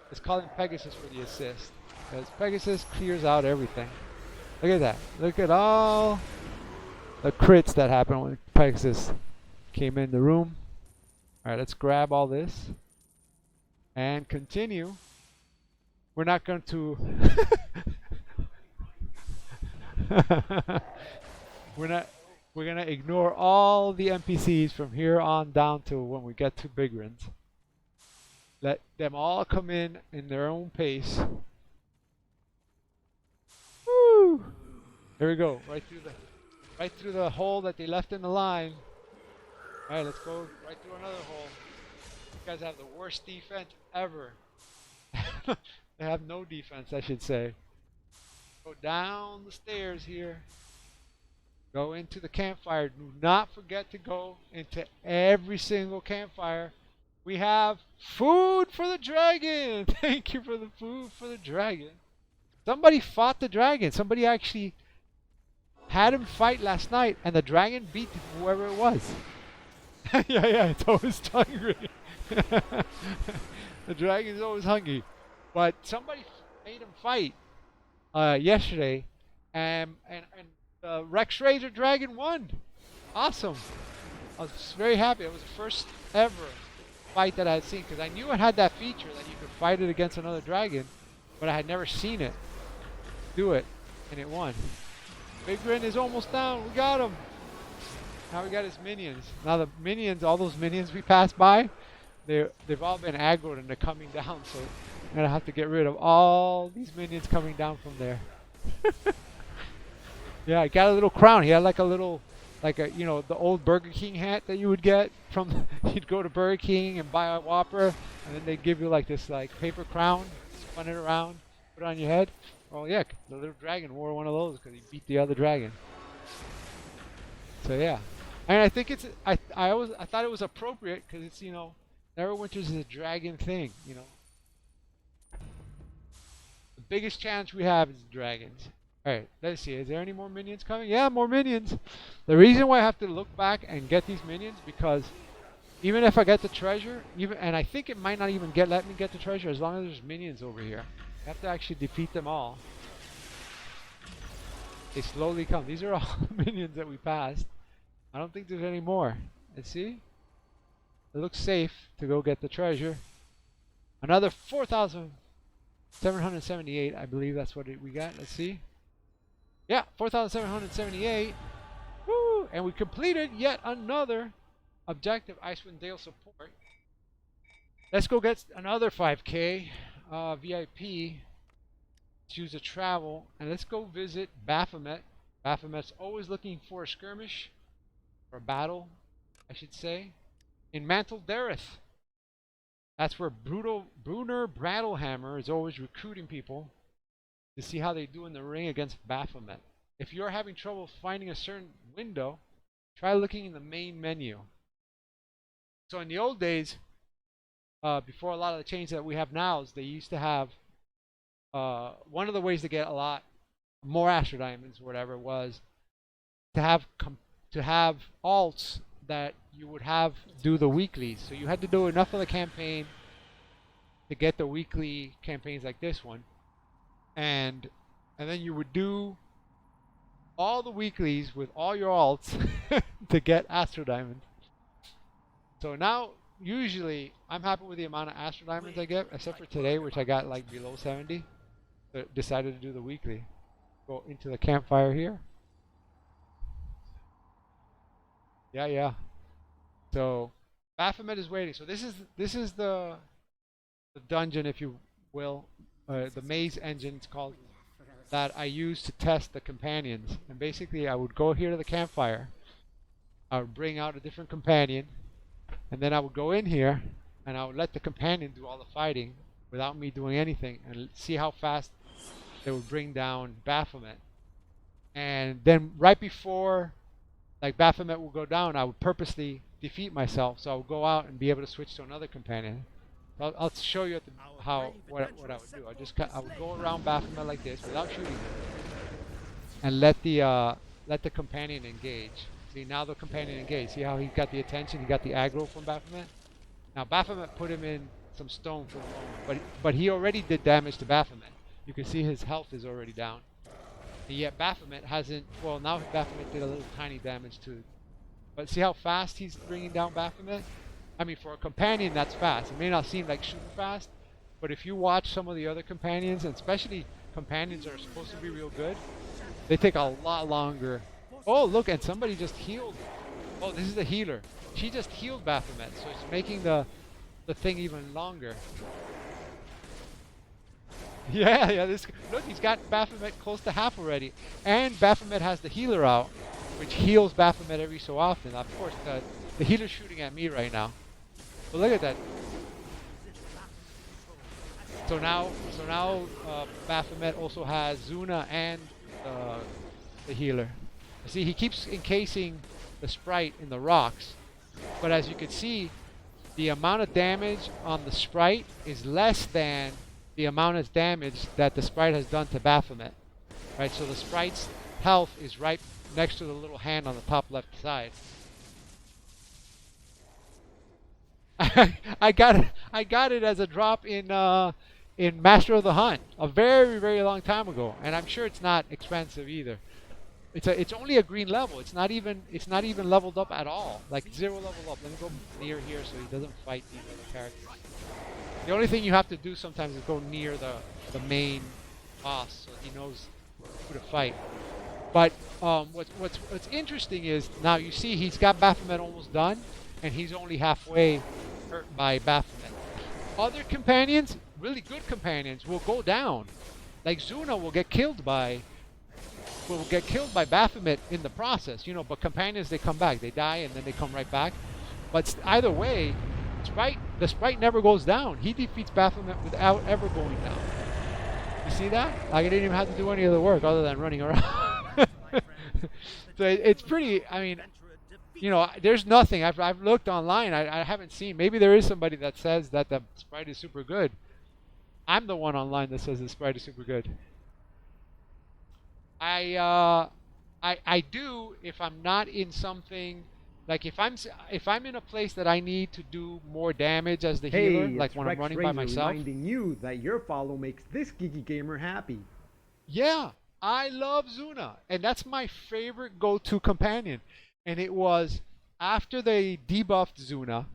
Let's call him Pegasus for the assist. Because Pegasus clears out everything. Look at that. Look at all the crits that happened when Pegasus came in the room. Alright, let's grab all this. And continue. We're not going to... We're gonna ignore all the NPCs from here on down to when we get to Bigrins. Let them all come in their own pace. Woo! Here we go, right through the hole that they left in the line. All right, let's go right through another hole. You guys have the worst defense ever. They have no defense, I should say. Go down the stairs here. Go into the campfire. Do not forget to go into every single campfire. We have food for the dragon. Thank you for the food for the dragon. Somebody fought the dragon. Somebody actually had him fight last night, and the dragon beat whoever it was. yeah, it's always hungry. The dragon is always hungry. But somebody made him fight yesterday, and Rex Razor Dragon won. Awesome. I was very happy. It was the first ever fight that I had seen, because I knew it had that feature that you could fight it against another dragon, but I had never seen it do it, and it won. Big Grin is almost down. We got him. Now we got his minions. Now the minions, all those minions we passed by, they've all been aggroed and they're coming down, so I'm gonna have to get rid of all these minions coming down from there. Yeah, he got a little crown. He had like a little, like a, you know, the old Burger King hat that you would get from, you'd go to Burger King and buy a Whopper, and then they'd give you like this like paper crown, spun it around, put it on your head. Oh yeah, the little dragon wore one of those because he beat the other dragon. So yeah, and I think it's, I thought it was appropriate because it's, you know, Neverwinter's is a dragon thing, you know. The biggest challenge we have is dragons. Alright, let's see. Is there any more minions coming? Yeah, more minions. The reason why I have to look back and get these minions, because even if I get the treasure, and I think it might not even let me get the treasure as long as there's minions over here. I have to actually defeat them all. They slowly come. These are all minions that we passed. I don't think there's any more. Let's see. It looks safe to go get the treasure. Another 4,778. I believe that's what we got. Let's see. Yeah, 4,778. Woo! And we completed yet another objective, Icewind Dale support. Let's go get another 5K VIP. Choose a travel, and let's go visit Baphomet. Baphomet's always looking for a skirmish, or a battle, I should say, in Mantle Dareth. That's where Brunner Brattlehammer is always recruiting people to see how they do in the ring against Baphomet. If you're having trouble finding a certain window, try looking in the main menu. So in the old days, before a lot of the changes that we have now, is they used to have one of the ways to get a lot more Astro Diamonds, or whatever, was to have alts that you would have do the weeklies. So you had to do enough of the campaign to get the weekly campaigns like this one, and then you would do all the weeklies with all your alts to get Astro Diamonds. So now, usually, I'm happy with the amount of Astro Diamonds I get, except for today, which I got like below 70. So decided to do the weekly. Go into the campfire here. Yeah. So Baphomet is waiting. So this is the dungeon, if you will, the maze engine, it's called, that I use to test the companions. And basically, I would go here to the campfire. I would bring out a different companion, and then I would go in here, and I would let the companion do all the fighting without me doing anything, and see how fast they would bring down Baphomet. And then right before like Baphomet will go down, I would purposely defeat myself, so I would go out and be able to switch to another companion. I'll show you what I would do. I would go around Baphomet like this without shooting him, and let the companion engage. See, now the companion engaged. See how he got the attention? He got the aggro from Baphomet. Now Baphomet put him in some stone for the moment, but he already did damage to Baphomet. You can see his health is already down. And yet Baphomet hasn't. Well, now Baphomet did a little tiny damage to. But see how fast he's bringing down Baphomet? I mean, for a companion, that's fast. It may not seem like super fast, but if you watch some of the other companions, and especially companions that are supposed to be real good, they take a lot longer. Oh, look, and somebody just healed. Oh, this is the healer. She just healed Baphomet, so it's making the thing even longer. Yeah, look, he's got Baphomet close to half already. And Baphomet has the healer out, which heals Baphomet every so often. Of course, the healer's shooting at me right now. But look at that. So now Baphomet also has Zuna and the healer. See, he keeps encasing the sprite in the rocks. But as you can see, the amount of damage on the sprite is less than the amount of damage that the sprite has done to Baphomet. Right, so the sprite's health is right next to the little hand on the top left side. I got it as a drop in Master of the Hunt a very, very long time ago, and I'm sure it's not expensive either. It's only a green level. It's not even leveled up at all. Like 0 level up. Let me go near here so he doesn't fight these other characters. The only thing you have to do sometimes is go near the main boss so he knows who to fight. But what's interesting is now you see he's got Baphomet almost done, and he's only halfway hurt by Baphomet. Other companions, really good companions, will go down. Like Zuna will get killed by Baphomet in the process, you know, but companions, they come back. They die and then they come right back. But either way, the sprite never goes down. He defeats Baphomet without ever going down. You see that? Like, I didn't even have to do any of the work other than running around. So it's pretty, I mean, you know, there's nothing. I've looked online. I haven't seen. Maybe there is somebody that says that the sprite is super good. I'm the one online that says the sprite is super good. I do if I'm not in something, like if I'm in a place that I need to do more damage as the healer, like when I'm running by myself.
Reminding you that your follow makes this geeky gamer happy.
Yeah, I love Zuna, and that's my favorite go-to companion. And it was after they debuffed Zuna,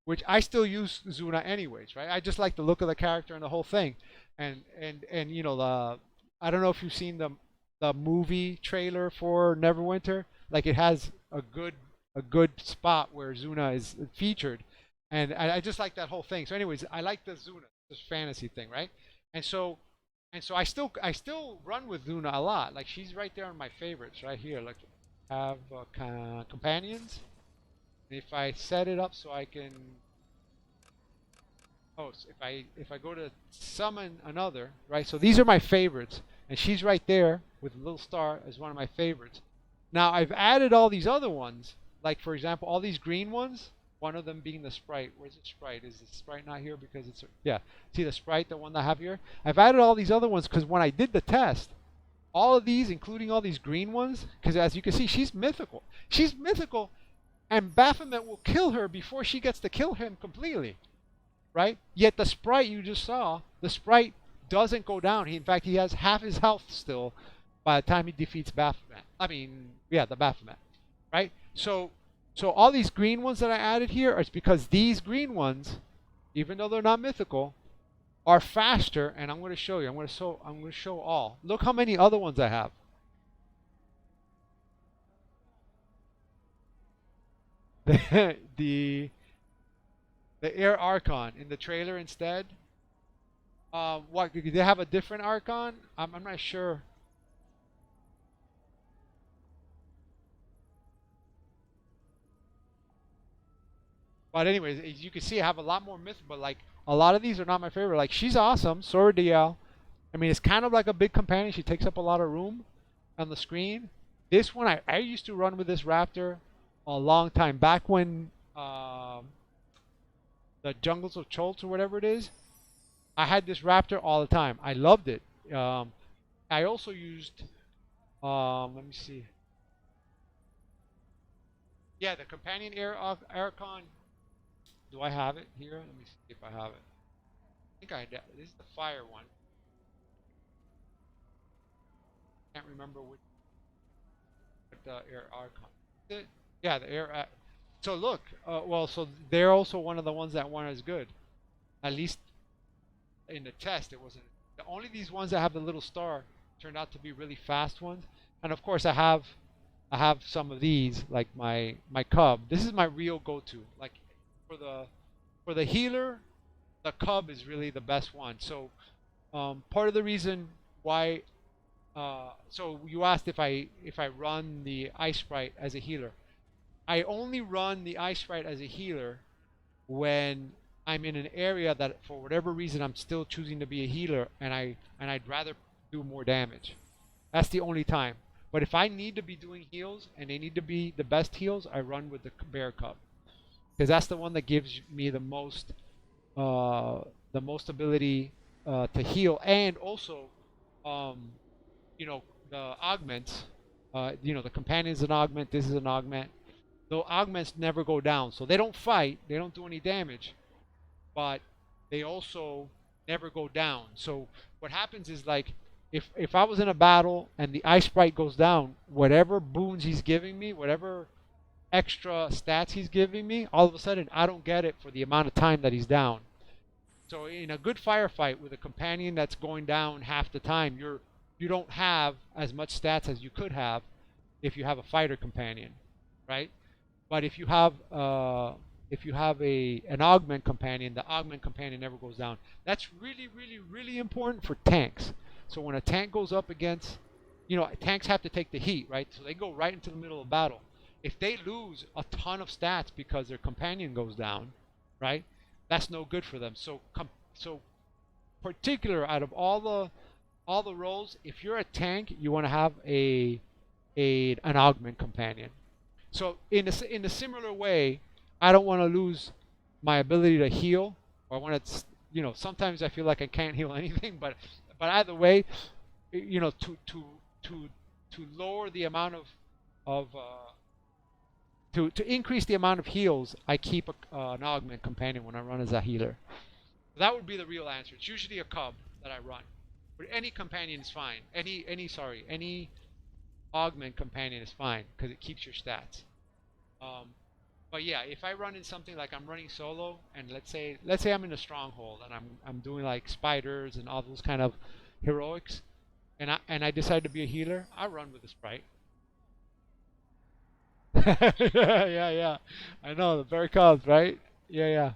which I still use Zuna anyways, right? I just like the look of the character and the whole thing. And you know, I don't know if you've seen the movie trailer for Neverwinter. Like, it has a good spot where Zuna is featured, and I just like that whole thing. So anyways, I like the Zuna, this fantasy thing, right? And so I still run with Zuna a lot. Like, she's right there on my favorites right here. Like, have companions. And if I set it up so I can, so if I go to summon another, right? So these are my favorites, and she's right there with a little star as one of my favorites. Now I've added all these other ones, like for example, all these green ones. One of them being the sprite. Where's the sprite? Is the sprite not here? Because it's, yeah. See the sprite, the one that I have here? I've added all these other ones because when I did the test, all of these, including all these green ones, because as you can see, she's mythical. She's mythical, and Baphomet will kill her before she gets to kill him completely, right? Yet the sprite you just saw, the sprite doesn't go down. In fact, he has half his health still by the time he defeats Baphomet. I mean, yeah, the Baphomet, right? So all these green ones that I added here is because these green ones, even though they're not mythical, are faster, and I'm going to show you. I'm going to show all. Look how many other ones I have. the Air Archon in the trailer instead. What, do they have a different Archon? I'm not sure. But anyways, as you can see, I have a lot more myth, but like a lot of these are not my favorite. Like, she's awesome, Sora DL. I mean, it's kind of like a big companion. She takes up a lot of room on the screen. This one, I used to run with this Raptor a long time back when the Jungles of Cholts or whatever it is. I had this Raptor all the time. I loved it. I also used, let me see. Yeah, the companion Aircon. Do I have it here? Let me see if I have it. I think I did. This is the fire one. Can't remember which the Air Archon. Is it? Yeah, the Air. So look, well, so they're also one of the ones that weren't as good. At least in the test, it wasn't. Only these ones that have the little star turned out to be really fast ones. And of course, I have some of these, like my Cub. This is my real go-to. Like, for the healer, the Cub is really the best one. So part of the reason why, so you asked if I run the Ice Sprite as a healer. I only run the Ice Sprite as a healer when I'm in an area that for whatever reason I'm still choosing to be a healer, and I'd rather do more damage. That's the only time. But if I need to be doing heals and they need to be the best heals, I run with the Bear Cub, because that's the one that gives me the most ability to heal, and also you know, the augments. You know, the companion's an augment. This is an augment. The augments never go down, so they don't fight. They don't do any damage, but they also never go down. So what happens is, like, if I was in a battle and the Ice Sprite goes down, whatever boons he's giving me, whatever extra stats he's giving me, all of a sudden I don't get it for the amount of time that he's down. So in a good firefight with a companion that's going down half the time, you don't have as much stats as you could have if you have a fighter companion, right? But if you have if you have an augment companion, the augment companion never goes down. That's really, really, really important for tanks. So when a tank goes up against, tanks have to take the heat, right? So they go right into the middle of battle. If they lose a ton of stats because their companion goes down, right? That's no good for them. So particular out of all the roles, if you're a tank, you want to have an augment companion. So in a similar way, I don't want to lose my ability to heal. Or I want to, sometimes I feel like I can't heal anything. But either way, to lower the amount of to increase the amount of heals, I keep an augment companion when I run as a healer. That would be the real answer. It's usually a cub that I run, but any companion is fine. Any augment companion is fine because it keeps your stats. But yeah, if I run in something like I'm running solo, and let's say I'm in a stronghold and I'm doing like spiders and all those kind of heroics, and I decide to be a healer, I run with a sprite. Yeah. I know the bear cubs, right? Yeah.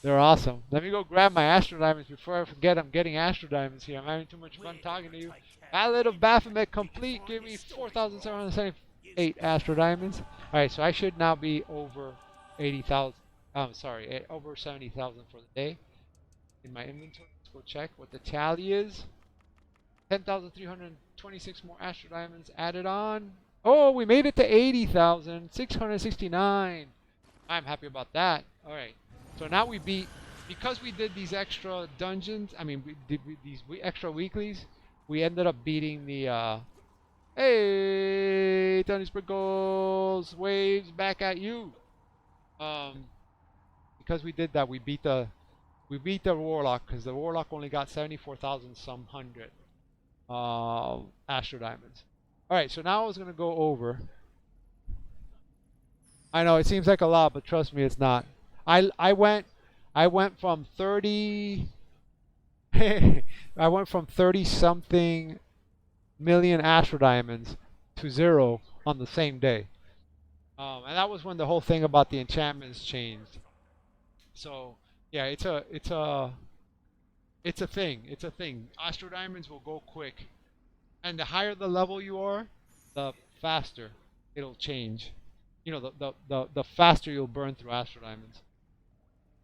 They're awesome. Let me go grab my Astro Diamonds before I forget I'm getting Astro Diamonds here. I'm having too much fun talking to you. Ballad of Baphomet complete. Give me 4,778 Astro Diamonds. Alright, so I should now be over 80,000. Over 70,000 for the day in my inventory. Let's go check what the tally is. 10,326 more Astro Diamonds added on. Oh, we made it to 80,669. I'm happy about that. Alright. So now we beat, because we did these extra dungeons, we did these extra weeklies, we ended up beating the, hey, Tony Sprinkles, waves back at you. Because we did that, we beat the Warlock, because the Warlock only got 74,000 some hundred, Astro Diamonds. Alright, so now I was going to go over. I know, it seems like a lot, but trust me, it's not. I went from 30 I went from 30 something million Astro Diamonds to 0 on the same day. And that was when the whole thing about the enchantments changed. So yeah, it's a thing. It's a thing. Astro Diamonds will go quick. And the higher the level you are, the faster it'll change. The faster you'll burn through Astro Diamonds.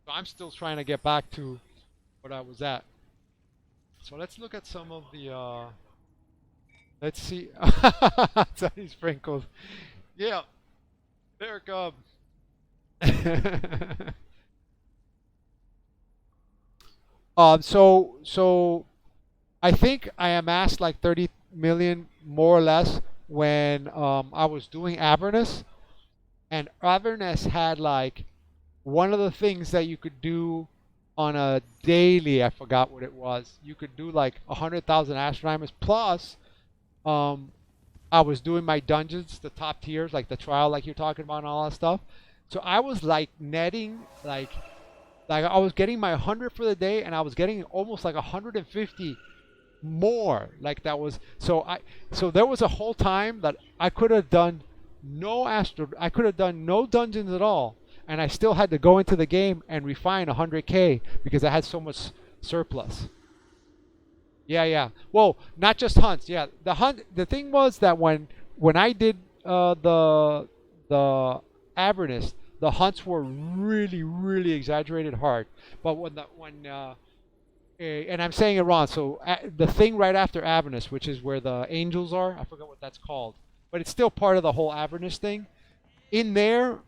So I'm still trying to get back to what I was at. So let's look at some of the, let's see. Sunny Sprinkles. Yeah. There it comes. So I think I amassed like 30 million more or less when I was doing Avernus. And Avernus had like one of the things that you could do on a daily, I forgot what it was. You could do like 100,000 Astro Diamonds plus I was doing my dungeons, the top tiers, like the trial like you're talking about and all that stuff. So I was like netting like I was getting my 100 for the day and I was getting almost like 150 more. Like that was so there was a whole time that I could have done I could have done no dungeons at all, and I still had to go into the game and refine 100k because I had so much surplus. Yeah. Well, not just hunts. Yeah, the thing was that when I did the Avernus, the hunts were really exaggerated hard. But and I'm saying it wrong. So the thing right after Avernus, which is where the angels are, I forgot what that's called, but it's still part of the whole Avernus thing. In there,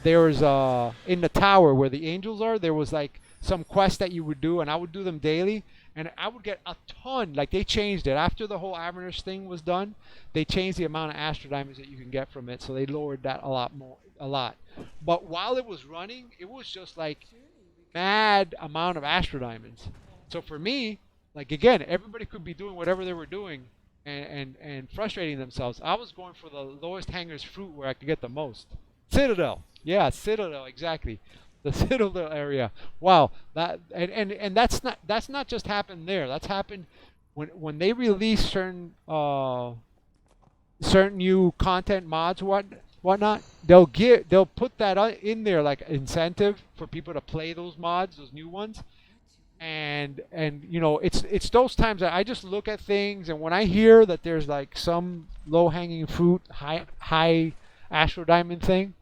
there's in the tower where the angels are, there was like some quests that you would do, and I would do them daily, and I would get a ton. Like they changed it after the whole Avernus thing was done. They changed the amount of Astro Diamonds that you can get from it, so they lowered that a lot. But while it was running, it was just like mad amount of Astro Diamonds. So for me, like again, everybody could be doing whatever they were doing and frustrating themselves. I was going for the lowest hanger's fruit where I could get the most. Citadel. Yeah, Citadel, exactly. The Citadel area. Wow. That and that's not just happened there. That's happened when they release certain new content mods, whatnot, they'll put that in there like incentive for people to play those mods, those new ones. And you know, it's those times that I just look at things, and when I hear that there's like some low hanging fruit, high astral diamond thing,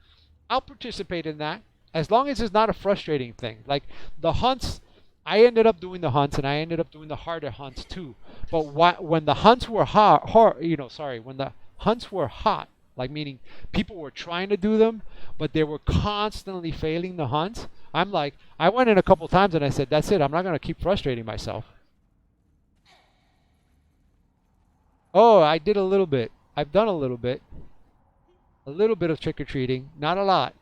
I'll participate in that, as long as it's not a frustrating thing. Like the hunts, I ended up doing the hunts, and I ended up doing the harder hunts too. But when the hunts were when the hunts were hot, like meaning people were trying to do them, but they were constantly failing the hunts. I'm like, I went in a couple times and I said, that's it. I'm not going to keep frustrating myself. Oh, I did a little bit. I've done a little bit. A little bit of trick-or-treating. Not a lot.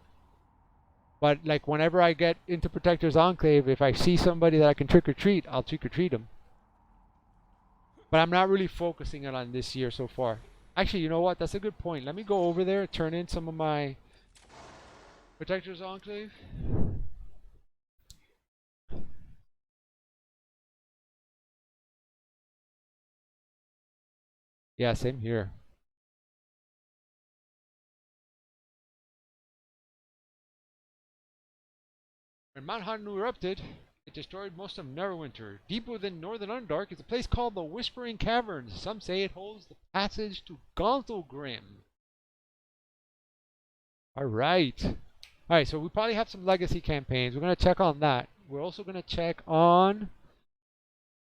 But like whenever I get into Protector's Enclave, if I see somebody that I can trick-or-treat, I'll trick-or-treat them. But I'm not really focusing it on this year so far. Actually, you know what? That's a good point. Let me go over there, turn in some of my Protector's Enclave. Yeah, same here. When Mount Hannu erupted, it destroyed most of Neverwinter. Deep within Northern Underdark is a place called the Whispering Caverns. Some say it holds the passage to Gauntlgrim. Alright. Alright, so we probably have some legacy campaigns. We're going to check on that. We're also going to check on...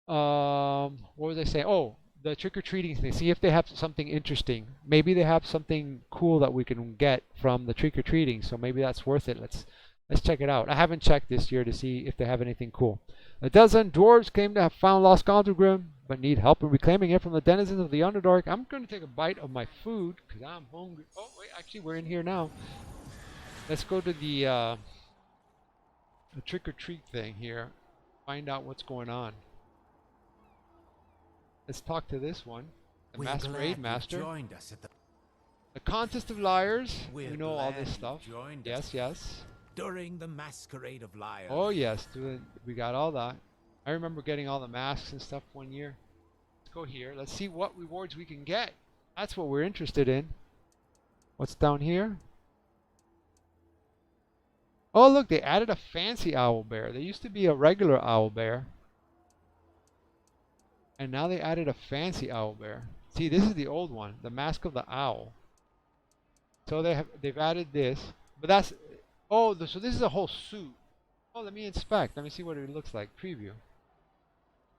what was I saying? Oh, the trick-or-treating thing. See if they have something interesting. Maybe they have something cool that we can get from the trick-or-treating. So maybe that's worth it. Let's check it out. I haven't checked this year to see if they have anything cool. A dozen dwarves claim to have found lost Gauntlgrim, but need help in reclaiming it from the denizens of the Underdark. I'm going to take a bite of my food because I'm hungry. Oh, wait, actually, we're in here now. Let's go to the trick-or-treat thing here. Find out what's going on. Let's talk to this one. The Masquerade Master. The Contest of Liars. We know all this stuff. Yes, yes.
During the Masquerade of Liars.
Oh yes, we got all that. I remember getting all the masks and stuff one year. Let's go here. Let's see what rewards we can get. That's what we're interested in. What's down here? Oh look, they added a fancy owlbear. There used to be a regular owlbear. And now they added a fancy owlbear. See, this is the old one, the Mask of the Owl. So they've added this, but that's so this is a whole suit. Oh, let me inspect. Let me see what it looks like. Preview.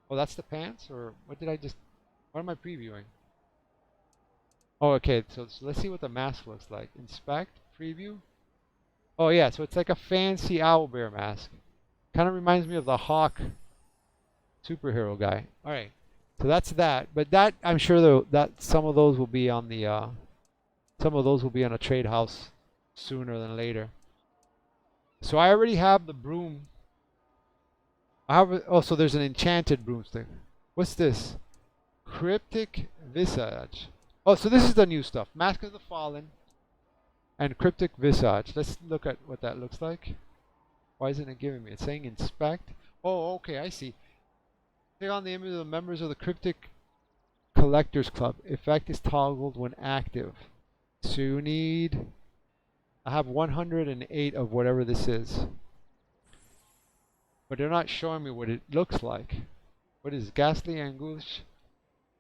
Oh, that's the pants, or what am I previewing? Oh, okay. So let's see what the mask looks like. Inspect, preview. Oh yeah, so it's like a fancy owlbear mask. Kind of reminds me of the Hawk superhero guy. All right. So that's that, but that I'm sure that some of those will be on the a trade house sooner than later. So I already have the broom. So there's an enchanted broomstick. What's this? Cryptic Visage. Oh, so this is the new stuff. Mask of the Fallen and Cryptic Visage. Let's look at what that looks like. Why isn't it giving me? It's saying inspect. Oh, okay, I see. Take on the image of the members of the Cryptic Collectors Club. Effect is toggled when active. So you need... I have 108 of whatever this is. But they're not showing me what it looks like. What is Ghastly Anguish?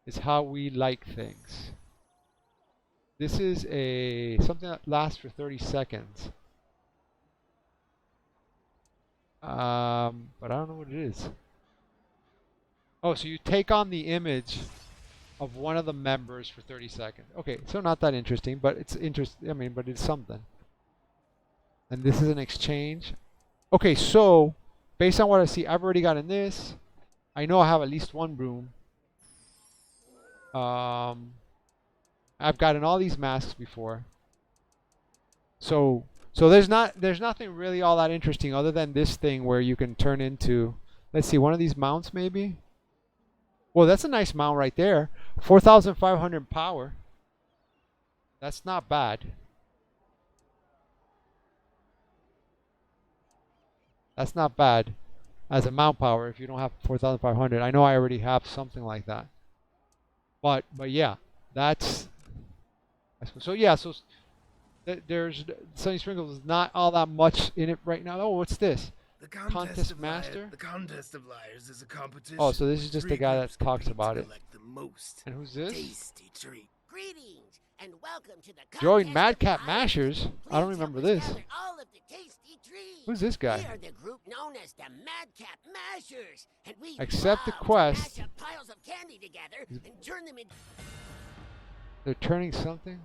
Is how we like things. This is something that lasts for 30 seconds. But I don't know what it is. Oh, so you take on the image of one of the members for 30 seconds. Okay, so not that interesting, but it's interesting. I mean, but it's something. And this is an exchange. Okay, so based on what I see, I've already gotten this. I know I have at least one broom. I've gotten all these masks before. So there's nothing really all that interesting other than this thing where you can turn into, let's see, one of these mounts maybe. Well, that's a nice mount right there. 4,500 power. That's not bad. That's not bad as a mount power if you don't have 4,500. I know I already have something like that. But yeah, that's so yeah. So There's Sunny Sprinkles is not all that much in it right now. Oh, what's this?
The
Contest Master?
The contest of liars is a competition.
Oh, so this is
where
just
three
the guy
groups
that talks
compete to
about it.
collect the most
And who's this?
tasty treat.
Greetings and welcome to the
Join
contest
Madcap
of liars.
Mashers? I don't
Please
remember
help us
this.
gather all of the tasty trees.
Who's this guy?
We are the group known as the Madcap Mashers, and we
Accept the
love to
quest.
mash up piles of candy together and turn them into.
They're turning something?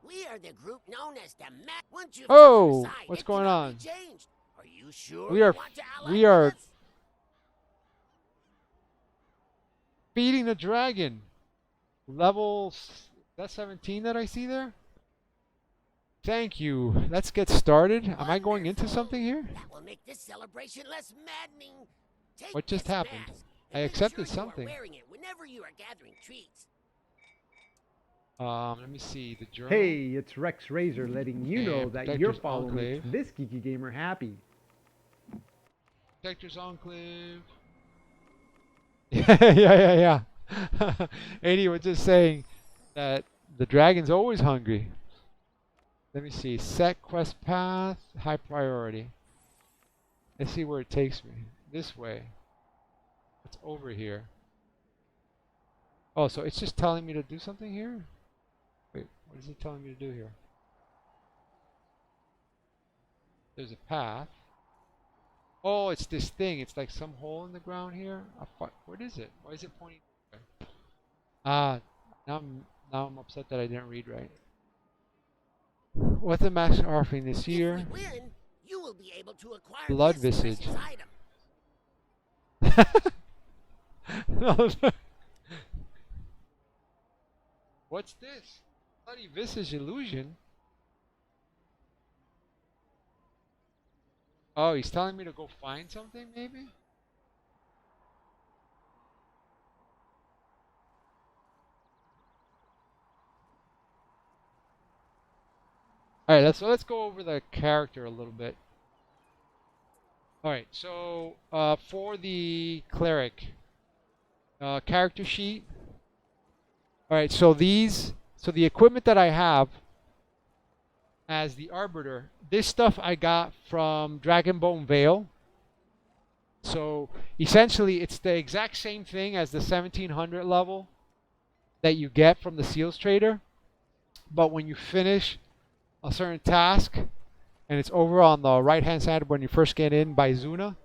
We are the group known as the Mad. Once you've
Oh,
chosen a side,
what's
it
going
cannot
on?
be changed. Are you sure
We
you
are-
want to ally
we are-
with us?
Feeding the dragon. Level... That's 17 that I see there? Thank you. Let's get started. Am I going into
Wonderful.
something here?
That will make this celebration less maddening. Take
What just
this
happened?
mask
I
and make
accepted
sure you are
something.
wearing it whenever you are gathering treats.
Let me see. The journal.
Hey, it's Rex Razor letting you know
And
that
Protectors
your follow
Enclave.
makes this geeky gamer happy.
Protectors Enclave. Yeah. 80 was just saying that the dragon's always hungry. Let me see. Set quest path. High priority. Let's see where it takes me. This way. It's over here. Oh, so it's just telling me to do something here? Wait, what is it telling me to do here? There's a path. Oh, it's this thing. It's like some hole in the ground here. What is it? Why is it pointing? Ah, now I'm upset that I didn't read right. What's the max offering this year?
If we win, you will be able to acquire
Blood
this
Visage.
precious item.
No, what's this? Bloody Visage illusion. Oh, he's telling me to go find something, maybe? Alright, let's go over the character a little bit. Alright, so for the Cleric character sheet. Alright, so the equipment that I have as the Arbiter, this stuff I got from Dragonbone Vale. So essentially it's the exact same thing as the 1700 level that you get from the Seals Trader. But when you finish a certain task, and it's over on the right hand side when you first get in by Zuna,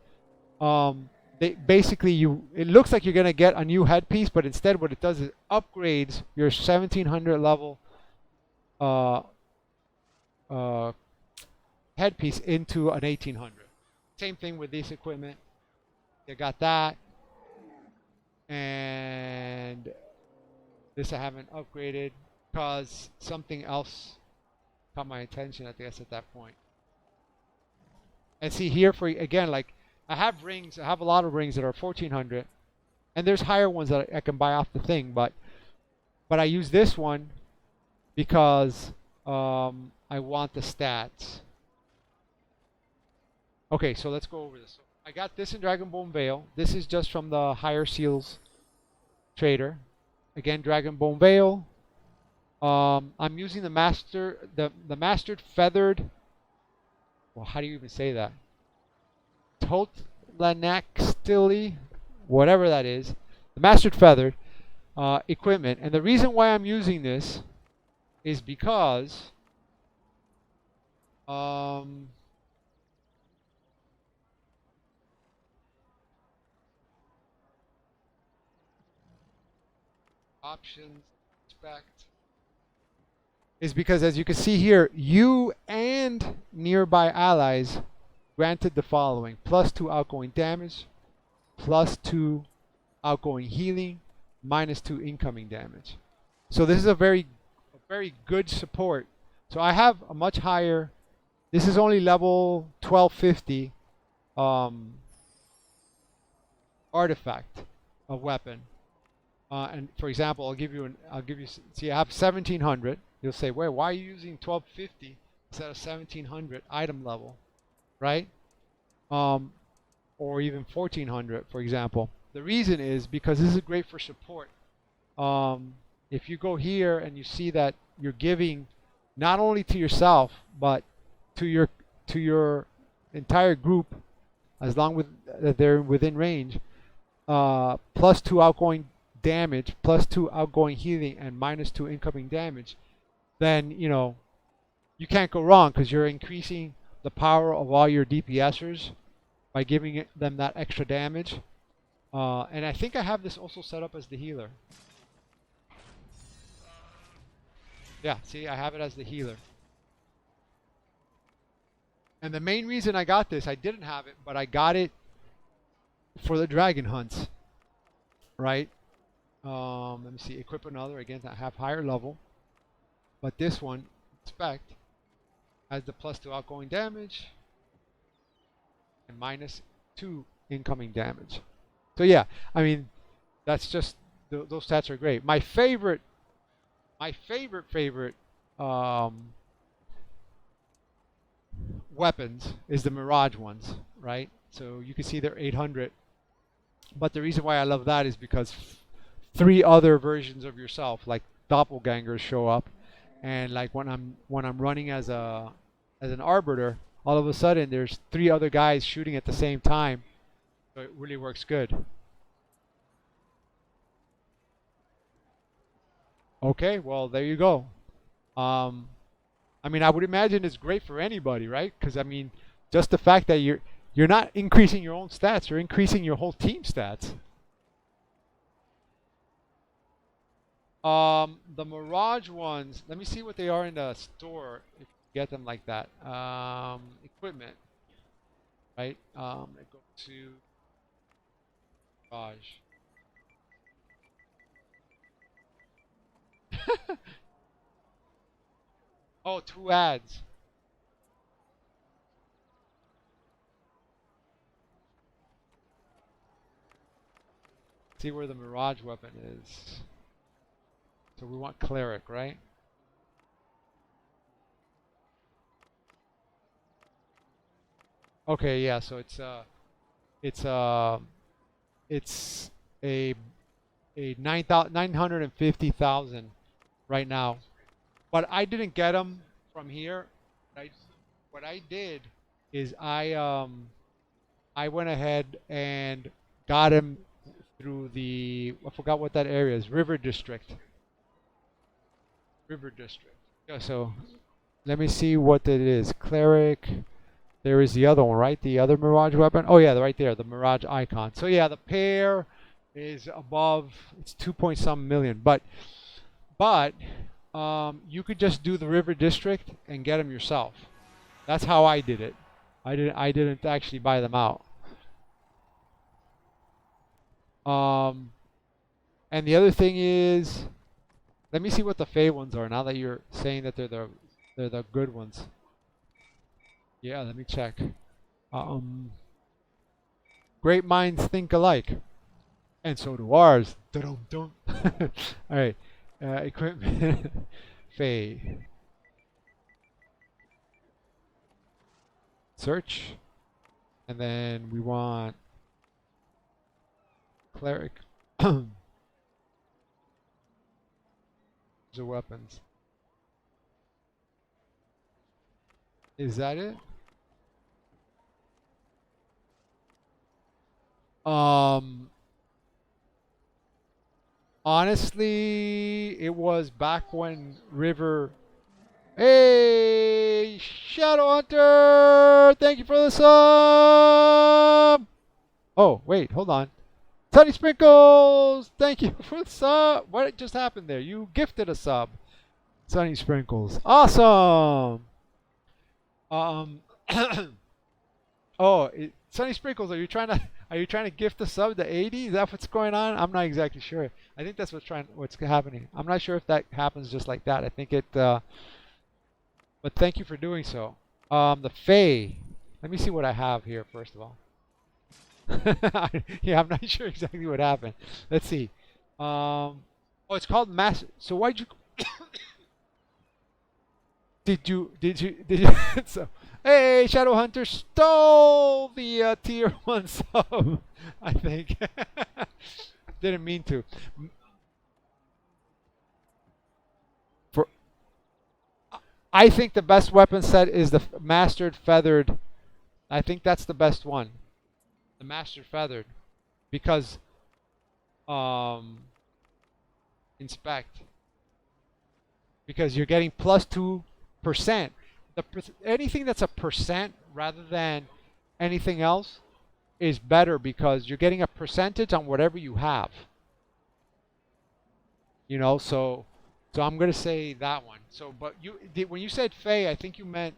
it looks like you're gonna get a new headpiece, but instead what it does is upgrades your 1700 level headpiece into an 1800. Same thing with this equipment. You got that, and this I haven't upgraded because something else caught my attention, I guess, at that point. And see here, for again, like I have rings, I have a lot of rings that are 1400, and there's higher ones that I can buy off the thing, but I use this one because I want the stats. Okay, so let's go over this. So I got this in Dragonbone Vale. This is just from the Higher Seals Trader. Again, Dragonbone Vale. I'm using the mastered feathered. Well, how do you even say that? Totlanextili, whatever that is. The mastered feathered equipment, and the reason why I'm using this is because options expect is because, as you can see here, you and nearby allies granted the following: +2 outgoing damage, +2 outgoing healing, -2 incoming damage. So this is a very good support. So I have a much higher. This is only level 1250 artifact, a weapon. And for example, I'll give you. See, I have 1700. You'll say, wait, why are you using 1250 instead of 1700 item level, right? Or even 1400, for example. The reason is because this is great for support. If you go here and you see that you're giving not only to yourself but to your entire group, as long with that they're within range. +2 outgoing damage, +2 outgoing healing, and -2 incoming damage. Then you can't go wrong because you're increasing the power of all your DPSers by giving them that extra damage. And I think I have this also set up as the healer. Yeah, see, I have it as the healer. And the main reason I got this, I didn't have it, but I got it for the dragon hunts, right? Let me see, equip another. Again, I have higher level, but this one, inspect, has the +2 outgoing damage and -2 incoming damage. So yeah, I mean, that's just those stats are great. My favorite weapons is the Mirage ones, right? So you can see they're 800, but the reason why I love that is because 3 other versions of yourself, like doppelgangers, show up, and like when I'm running as an arbiter, all of a sudden there's 3 other guys shooting at the same time, so it really works good. Okay, well there you go. I mean, I would imagine it's great for anybody, right? Because I mean, just the fact that you're not increasing your own stats, you're increasing your whole team stats. The Mirage ones, let me see what they are in the store if you get them like that. Equipment, right? I go to Mirage. Oh, 2 ads. See where the Mirage weapon is. So we want Cleric, right? Okay, yeah. So it's a 950,000 right now. But I didn't get them from here. What I did is I went ahead and got him through I forgot what that area is, River District. River District. Yeah, so let me see what it is. Cleric. There is the other one, right? The other Mirage weapon. Oh yeah, right there, the Mirage icon. So yeah, the pair is above. It's 2 point some million, but you could just do the River District and get them yourself. That's how I did it. I didn't actually buy them out. And the other thing is, let me see what the Fey ones are now that you're saying that they're the good ones. Yeah, let me check. Great minds think alike, and so do ours. Dun-dun-dun. All right, equipment, Fey. Search, and then we want Cleric. The weapons. Is that it? Honestly, it was back when River. Hey, Shadowhunter! Thank you for the sub! Oh, wait, hold on. Sunny Sprinkles! Thank you for the sub! What just happened there? You gifted a sub. Sunny Sprinkles. Awesome! Oh, Sunny Sprinkles, are you trying to gift a sub to 80? Is that what's going on? I'm not exactly sure. I think that's what's happening. I'm not sure if that happens just like that. I think it but thank you for doing so. The Fae. Let me see what I have here first of all. Yeah, I'm not sure exactly what happened. Let's see. Oh, it's called Mass. So why'd you did you so hey, Shadowhunter stole the tier 1 sub, I think. Didn't mean to. I think the best weapon set is the Mastered Feathered. I think that's the best one. The Mastered Feathered. Because, inspect. Because you're getting plus 2%. Anything that's a percent rather than anything else is better because you're getting a percentage on whatever you have. You know, so I'm gonna say that one. So, but when you said Fey, I think you meant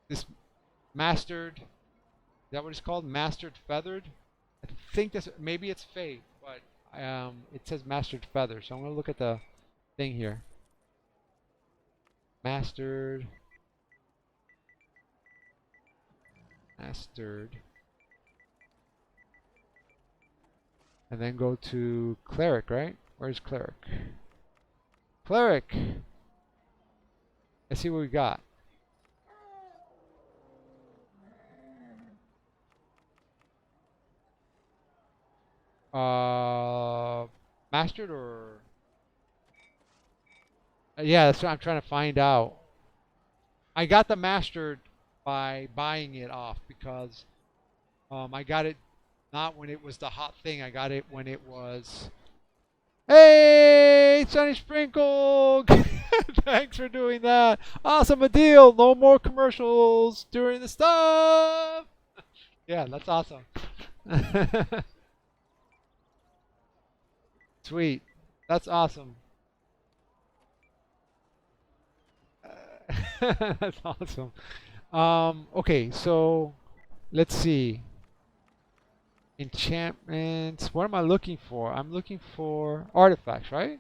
this mastered. Is that what it's called? Mastered feathered. I think this maybe it's Fey, but it says mastered feather. So I'm gonna look at the thing here. Mastered. And then go to Cleric, right? Where's Cleric? Cleric! Let's see what we got. Mastered or... yeah, that's what I'm trying to find out. I got the mastered by buying it off because I got it not when it was the hot thing. I got it when it was, hey, Sunny Sprinkle! Thanks for doing that. Awesome a deal. No more commercials during the stuff. Yeah, that's awesome. Sweet. That's awesome. That's awesome. Okay, so let's see. Enchantments. What am I looking for? I'm looking for artifacts, right?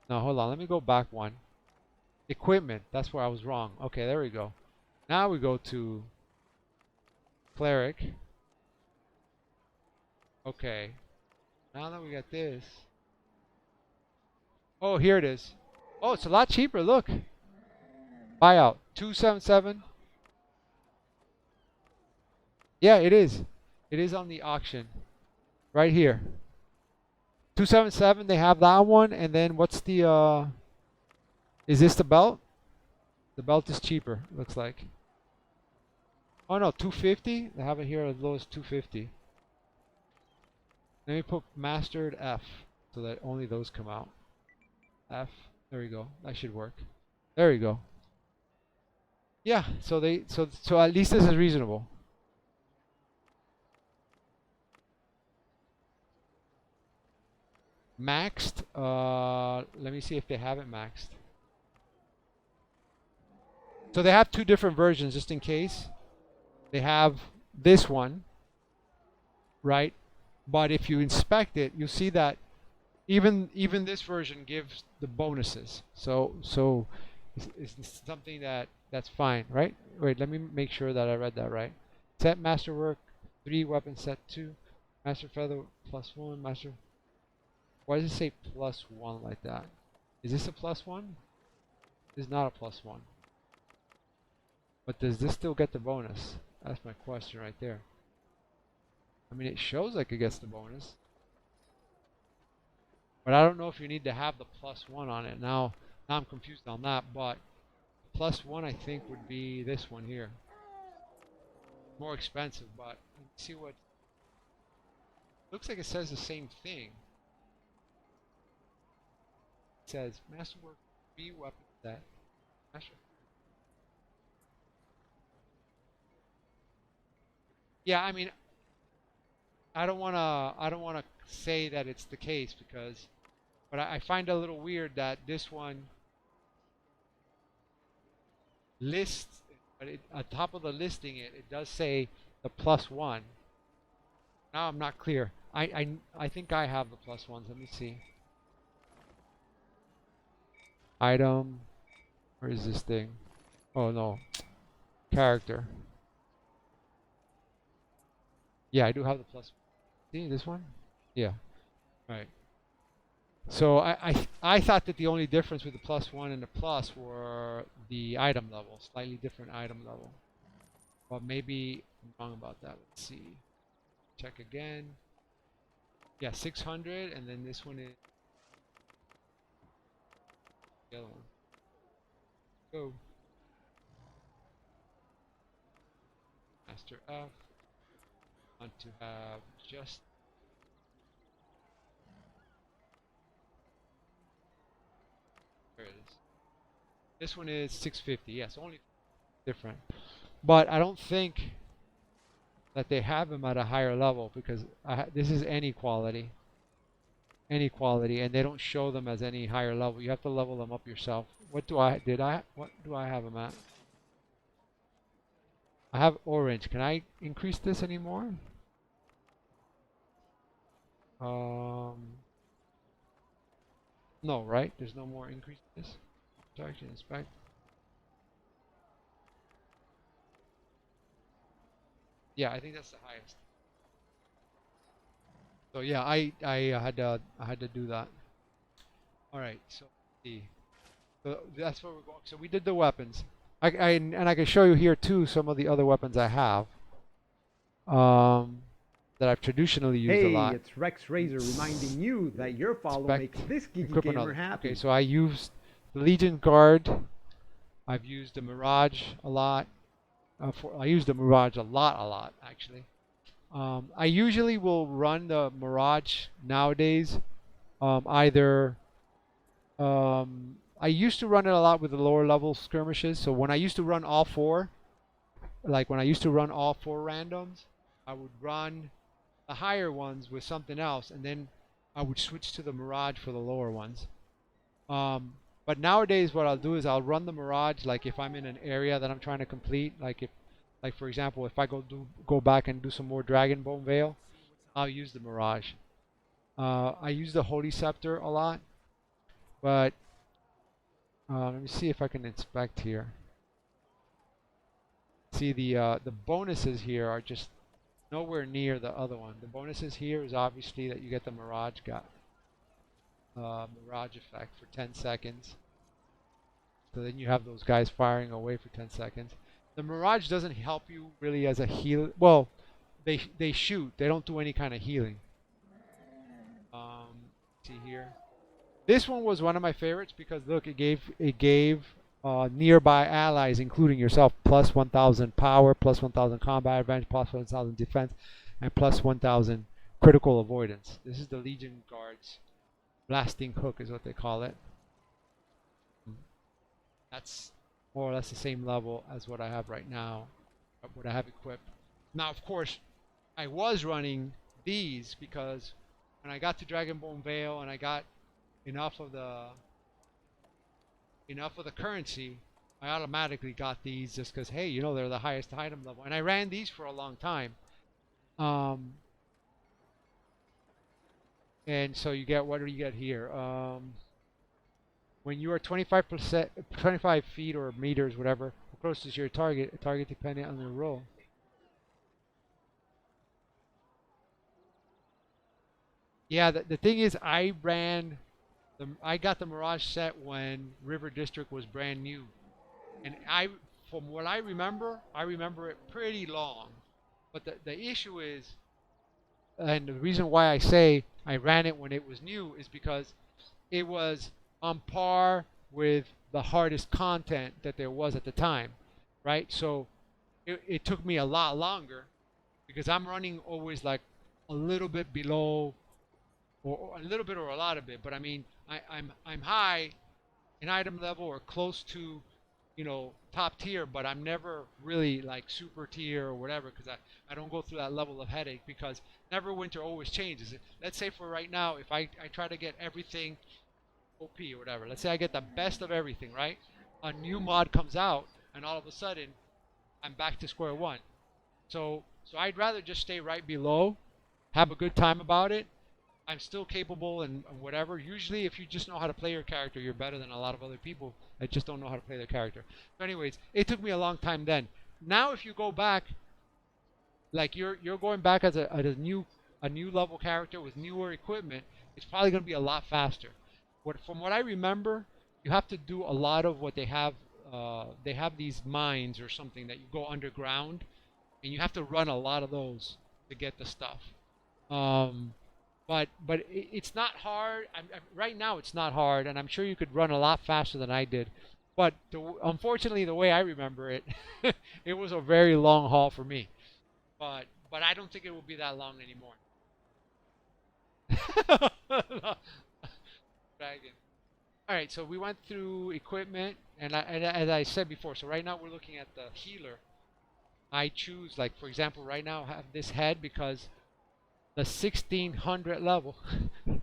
No, hold on. Let me go back one. Equipment. That's where I was wrong. Okay, there we go. Now we go to Cleric. Okay. Now that we got this. Oh, here it is. Oh, it's a lot cheaper. Look. Buyout. 277. Yeah, it is. It is on the auction. Right here. 277, they have that one, and then what's the is this the belt? The belt is cheaper, looks like. Oh no, 250? They have it here as low as 250. Let me put mastered F so that only those come out. F. There we go. That should work. There we go. Yeah, so at least this is reasonable. Maxed. Let me see if they have it maxed. So they have two different versions, just in case. They have this one, right? But if you inspect it, you see that even this version gives the bonuses. So it's something that's fine, right? Wait, let me make sure that I read that right. Set masterwork 3, weapon set 2, master feather +1, master. Why does it say +1 like that? Is this a +1? This is not a +1. But does this still get the bonus? That's my question right there. I mean, it shows like it gets the bonus. But I don't know if you need to have the +1 on it. Now I'm confused on that, but +1 I think would be this one here. More expensive, but let's see what... looks like it says the same thing. It says masterwork B weapon set. Master. Yeah, I mean, I don't wanna say that it's the case because, but I find it a little weird that this one lists, but on top of the listing it does say the +1. Now I'm not clear. I think I have the +1s. Let me see. Item. Where is this thing? Oh no. Character. Yeah, I do have the +1. See this one? Yeah. Right. So I thought that the only difference with the +1 and the plus were the item level, slightly different item level. But maybe I'm wrong about that. Let's see. Check again. Yeah, 600, and then this one is the other one. Go. Master F. Want to have just. There it is. This one is 650. Yes, only different. But I don't think that they have him at a higher level because this is any quality. Any quality, and they don't show them as any higher level. You have to level them up yourself. What do I have them at? I have orange. Can I increase this anymore? No, right? There's no more increase to this. Target inspect. Yeah, I think that's the highest. So yeah, I had to do that. All right, so let's see. So that's where we're going. So we did the weapons. And I can show you here too some of the other weapons I have. That I've traditionally used a lot.
Hey, it's Rex Razor reminding you that your follow makes this geeky
Equip
gamer
another.
happy.
Okay, so I used the Legion Guard. I've used the Mirage a lot. I use the Mirage a lot actually. I usually will run the Mirage nowadays. Either I used to run it a lot with the lower level skirmishes. So when I used to run all four, like when I used to run all four randoms, I would run the higher ones with something else, and then I would switch to the Mirage for the lower ones. But nowadays, what I'll do is I'll run the Mirage, like if I'm in an area that I'm trying to complete, like for example, if I go back and do some more Dragonbone Veil, I'll use the Mirage. I use the Holy Scepter a lot, but let me see if I can inspect here. See the bonuses here are just nowhere near the other one. The bonuses here is obviously that you get the Mirage Mirage effect for 10 seconds. So then you have those guys firing away for 10 seconds. The Mirage doesn't help you really as a heal. Well, they shoot. They don't do any kind of healing. See here. This one was one of my favorites because look, it gave nearby allies, including yourself, plus 1,000 power, plus 1,000 combat advantage, plus 1,000 defense, and plus 1,000 critical avoidance. This is the Legion Guards blasting hook, is what they call it. That's more or less the same level as what I have right now, what I have equipped. Now, of course, I was running these because when I got to Dragonbone Veil and I got enough of the currency, I automatically got these just because, hey, you know, they're the highest item level, and I ran these for a long time. And so you get, what do you get here? When you are 25 feet or meters, whatever, closest to your target depending on your roll. Yeah, the thing is, I got the Mirage set when River District was brand new, and from what I remember it pretty long. But the issue is, and the reason why I say I ran it when it was new is because it was on par with the hardest content that there was at the time, right? So it took me a lot longer because I'm running always like a little bit below, or a little bit or a lot of it, but I mean I'm high in item level or close to, you know, top tier, but I'm never really like super tier or whatever because I don't go through that level of headache because Neverwinter always changes. Let's say for right now, if I try to get everything OP or whatever, let's say I get the best of everything, right? A new mod comes out and all of a sudden I'm back to square one. So I'd rather just stay right below, have a good time about it. I'm still capable and whatever. Usually if you just know how to play your character, you're better than a lot of other people that just don't know how to play their character. So anyways, it took me a long time then. Now if you go back, like you're going back as a new level character with newer equipment, it's probably going to be a lot faster. From what I remember, you have to do a lot of what they have. They have these mines or something that you go underground, and you have to run a lot of those to get the stuff. But it's not hard. Right now it's not hard, and I'm sure you could run a lot faster than I did. But unfortunately, the way I remember it, it was a very long haul for me. But I don't think it will be that long anymore. Dragon. All right, so we went through equipment, and as I said before, so right now we're looking at the healer. I choose, like for example, right now I have this head because the 1600 level,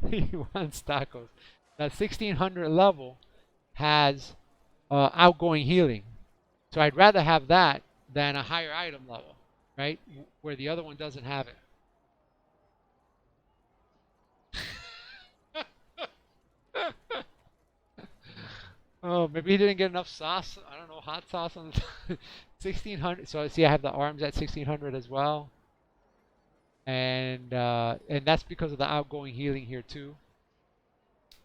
he wants tacos. The 1600 level has outgoing healing, so I'd rather have that than a higher item level, right? Where the other one doesn't have it. Oh, maybe he didn't get enough sauce. I don't know, hot sauce on 1600. So see, I have the arms at 1600 as well, and that's because of the outgoing healing here too.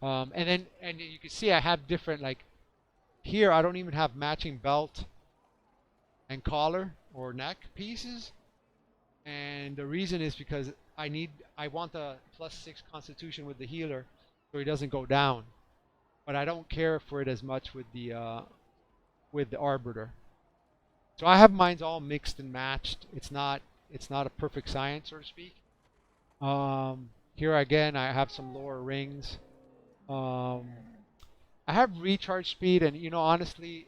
And you can see I have different, like here I don't even have matching belt and collar or neck pieces, and the reason is because I want the +6 Constitution with the healer, so he doesn't go down. But I don't care for it as much with the arbiter. So I have mines all mixed and matched. It's not a perfect science, so to speak. Here again, I have some lower rings. I have recharge speed, and honestly,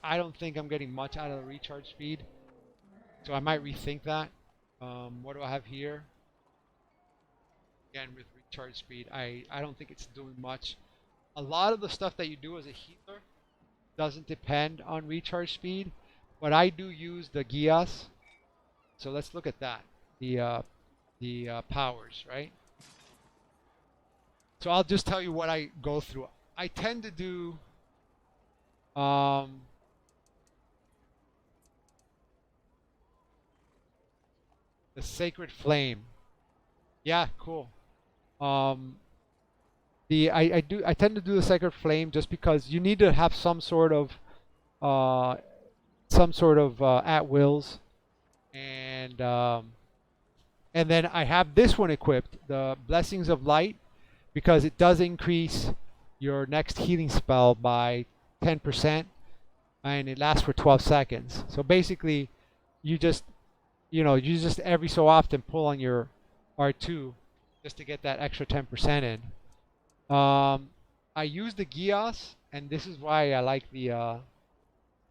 I don't think I'm getting much out of the recharge speed, so I might rethink that. What do I have here? Again, with recharge speed, I don't think it's doing much. A lot of the stuff that you do as a healer doesn't depend on recharge speed, but I do use the Gias. So let's look at that. The powers, right? So I'll just tell you what I go through. I tend to do the Sacred Flame. Yeah, cool. I tend to do the Sacred Flame just because you need to have some sort of at wills, and then I have this one equipped, the Blessings of Light, because it does increase your next healing spell by 10%, and it lasts for 12 seconds. So basically, you just every so often pull on your R2 just to get that extra 10% in. I use the Gias, and this is why I like the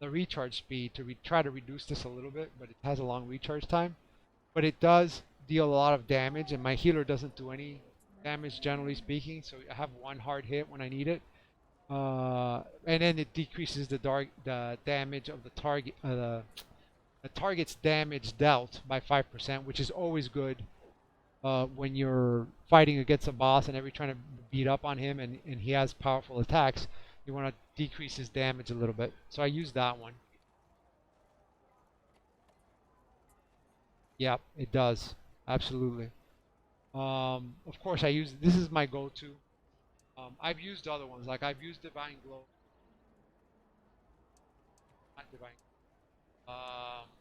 recharge speed to try to reduce this a little bit, but it has a long recharge time. But it does deal a lot of damage, and my healer doesn't do any damage generally speaking, so I have one hard hit when I need it. And then it decreases the damage of the target, the target's damage dealt by 5%, which is always good when you're fighting against a boss and you're trying to beat up on him, and he has powerful attacks. You want to decrease his damage a little bit. So I use that one. Yep, it does. Absolutely. Of course, this is my go-to. I've used other ones, like I've used Divine Glow. Not Divine.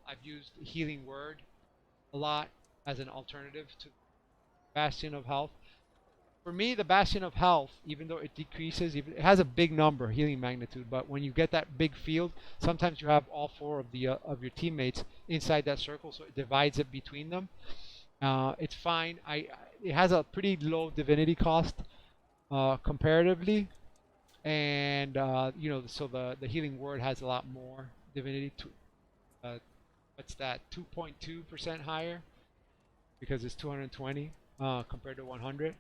I've used Healing Word a lot as an alternative to Bastion of Health. For me, the Bastion of Health, even though it decreases, it has a big number, healing magnitude, but when you get that big field, sometimes you have all 4 of your teammates inside that circle, so it divides it between them. It's fine. It has a pretty low divinity cost comparatively, and so the Healing Word has a lot more divinity. What's that? 2.2% higher because it's 220 compared to 100.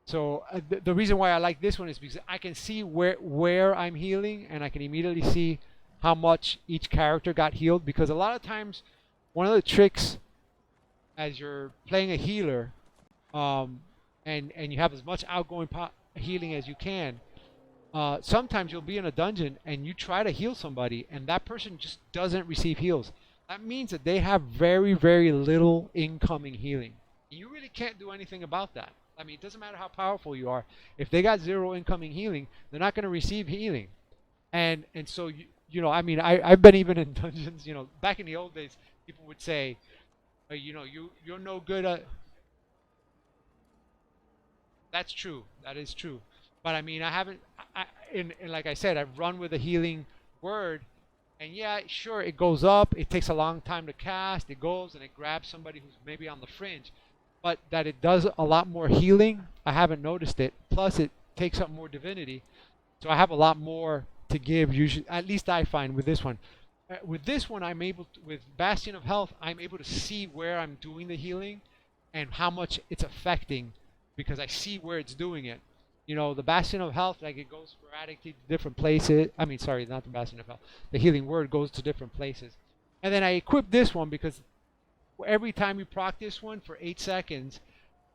So the reason why I like this one is because I can see where I'm healing, and I can immediately see how much each character got healed. Because a lot of times, one of the tricks as you're playing a healer, and you have as much outgoing healing as you can, sometimes you'll be in a dungeon and you try to heal somebody, and that person just doesn't receive heals. That means that they have very, very little incoming healing. You really can't do anything about that. I mean, it doesn't matter how powerful you are. If they got 0 incoming healing, they're not going to receive healing. And so, I mean, I've been even in dungeons, back in the old days, people would say, you're no good at... That's true. That is true. But I mean, I haven't. And like I said, I've run with a healing word, and yeah, sure, it goes up. It takes a long time to cast. It goes and it grabs somebody who's maybe on the fringe, but that it does a lot more healing, I haven't noticed it. Plus, it takes up more divinity, so I have a lot more to give. Usually, at least I find with this one. With this one, I'm able to, with Bastion of Health, I'm able to see where I'm doing the healing and how much it's affecting because I see where it's doing it. You know, the Bastion of Health, like it goes sporadically to different places. I mean, sorry, not the Bastion of Health. The healing word goes to different places. And then I equip this one because every time you proc this one for 8 seconds,